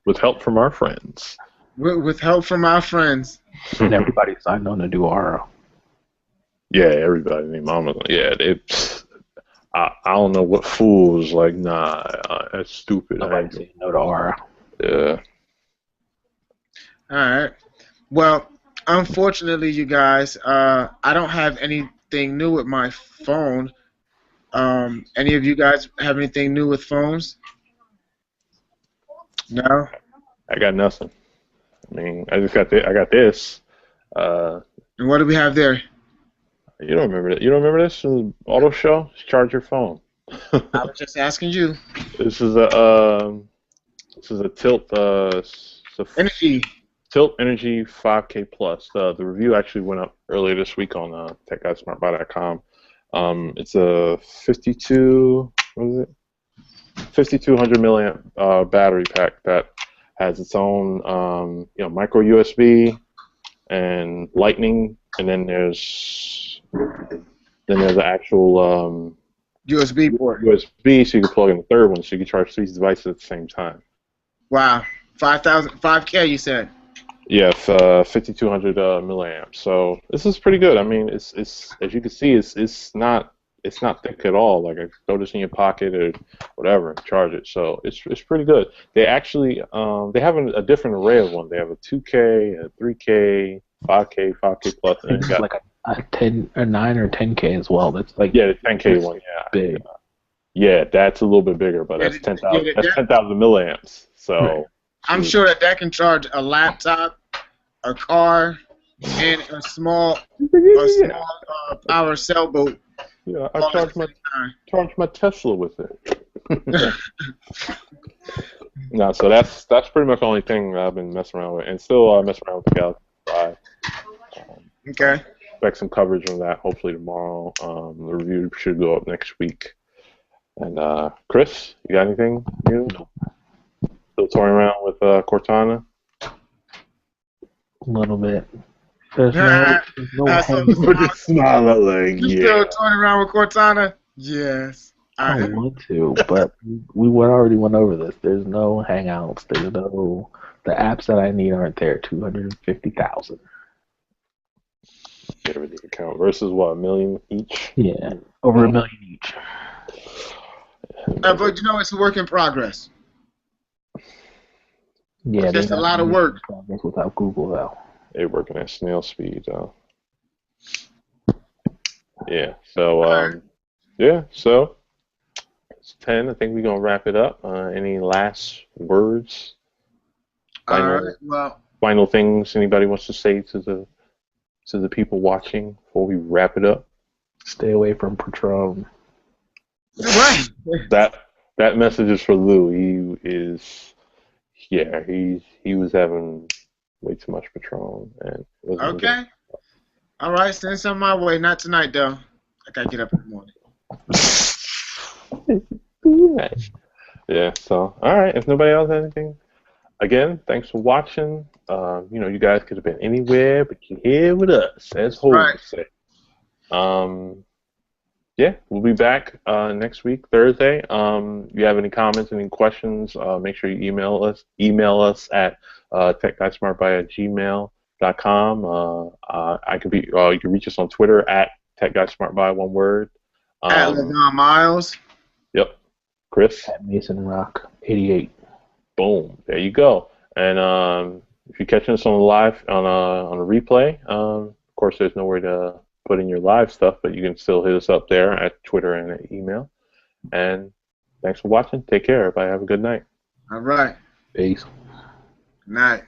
with help from our friends. With help from our friends. And everybody signed on to do RO. Yeah, everybody named Mama. Yeah, I don't know what fool was like, nah, that's stupid. Nobody said no to RO. Yeah. All right. Well, unfortunately, you guys, I don't have anything new with my phone. Any of you guys have anything new with phones? No. I got nothing. I mean, I got this. And what do we have there? You don't remember that? You don't remember this? Auto show? Just charge your phone. I was just asking you. This is a Tilt Energy. Tilt Energy 5K Plus. The review actually went up earlier this week on TechGuysSmartBuy.com. It's a 5200 milliamp battery pack that has its own micro USB and Lightning, and then there's the actual USB port. USB, so you can plug in the third one, so you can charge these devices at the same time. Wow. 5K you said. Yeah, 5200 milliamps. So this is pretty good. I mean, it's as you can see, it's not thick at all. Like I throw this in your pocket or whatever and charge it. So it's pretty good. They actually they have a different array of one. They have a 2K, a 3K, 5K, 5K plus, I and think then you there's got like a 10 or 9 or 10K as well. That's like yeah the 10K that's one. Yeah, big. yeah, that's a little bit bigger, but Yeah, that's 10,000. yeah, That's 10,000 milliamps. Right. So I'm shoot. sure that can charge a laptop, a car, and a Yeah, small power sailboat yeah. I all at the charge my Tesla with it. same No, so that's pretty much the only thing I've been messing around with, and still messing around with the Galaxy 5. time. Okay. Expect some coverage on that hopefully tomorrow. The review should go up next week. And Chris, you got anything new? Still touring around with Cortana? A little bit. There's no I saw hang. the Put the smile out like, You yeah. still touring around with Cortana? Yes. I want to, but we already went over this. There's no Hangouts. There's no the apps that I need aren't there. 250,000. Everything account versus what, $1 million each? Yeah, over $1 million each. But you know, it's a work in progress. Yeah, It's just a lot of work. Progress without Google though. They're working at snail speed, though. Yeah. So yeah. So it's 10. I think we're gonna wrap it up. Any last words? All right. Well, Final things anybody wants to say to the people watching before we wrap it up? Stay away from Patron. right. That message is for Lou. He was having way too much Patron and it wasn't Okay. All right. Send some my way. Not tonight, though. I gotta get up in the morning. Yeah. So all right. If nobody else has anything, again, thanks for watching. You guys could have been anywhere, but you're here with us, as Holmes Right. say. Yeah, we'll be back next week, Thursday. If you have any comments, any questions, make sure you email us. Email us at techguysmartby@gmail.com. You can reach us on Twitter at techguysmartby, one word. At LeVon Miles. Yep. Chris? At Mason Rock 88. Boom. There you go. And if you're catching us on the live on a replay, of course, there's nowhere to put in your live stuff, but you can still hit us up there at Twitter and at email. And thanks for watching. Take care, everybody. Have a good night. All right. Peace. Good night.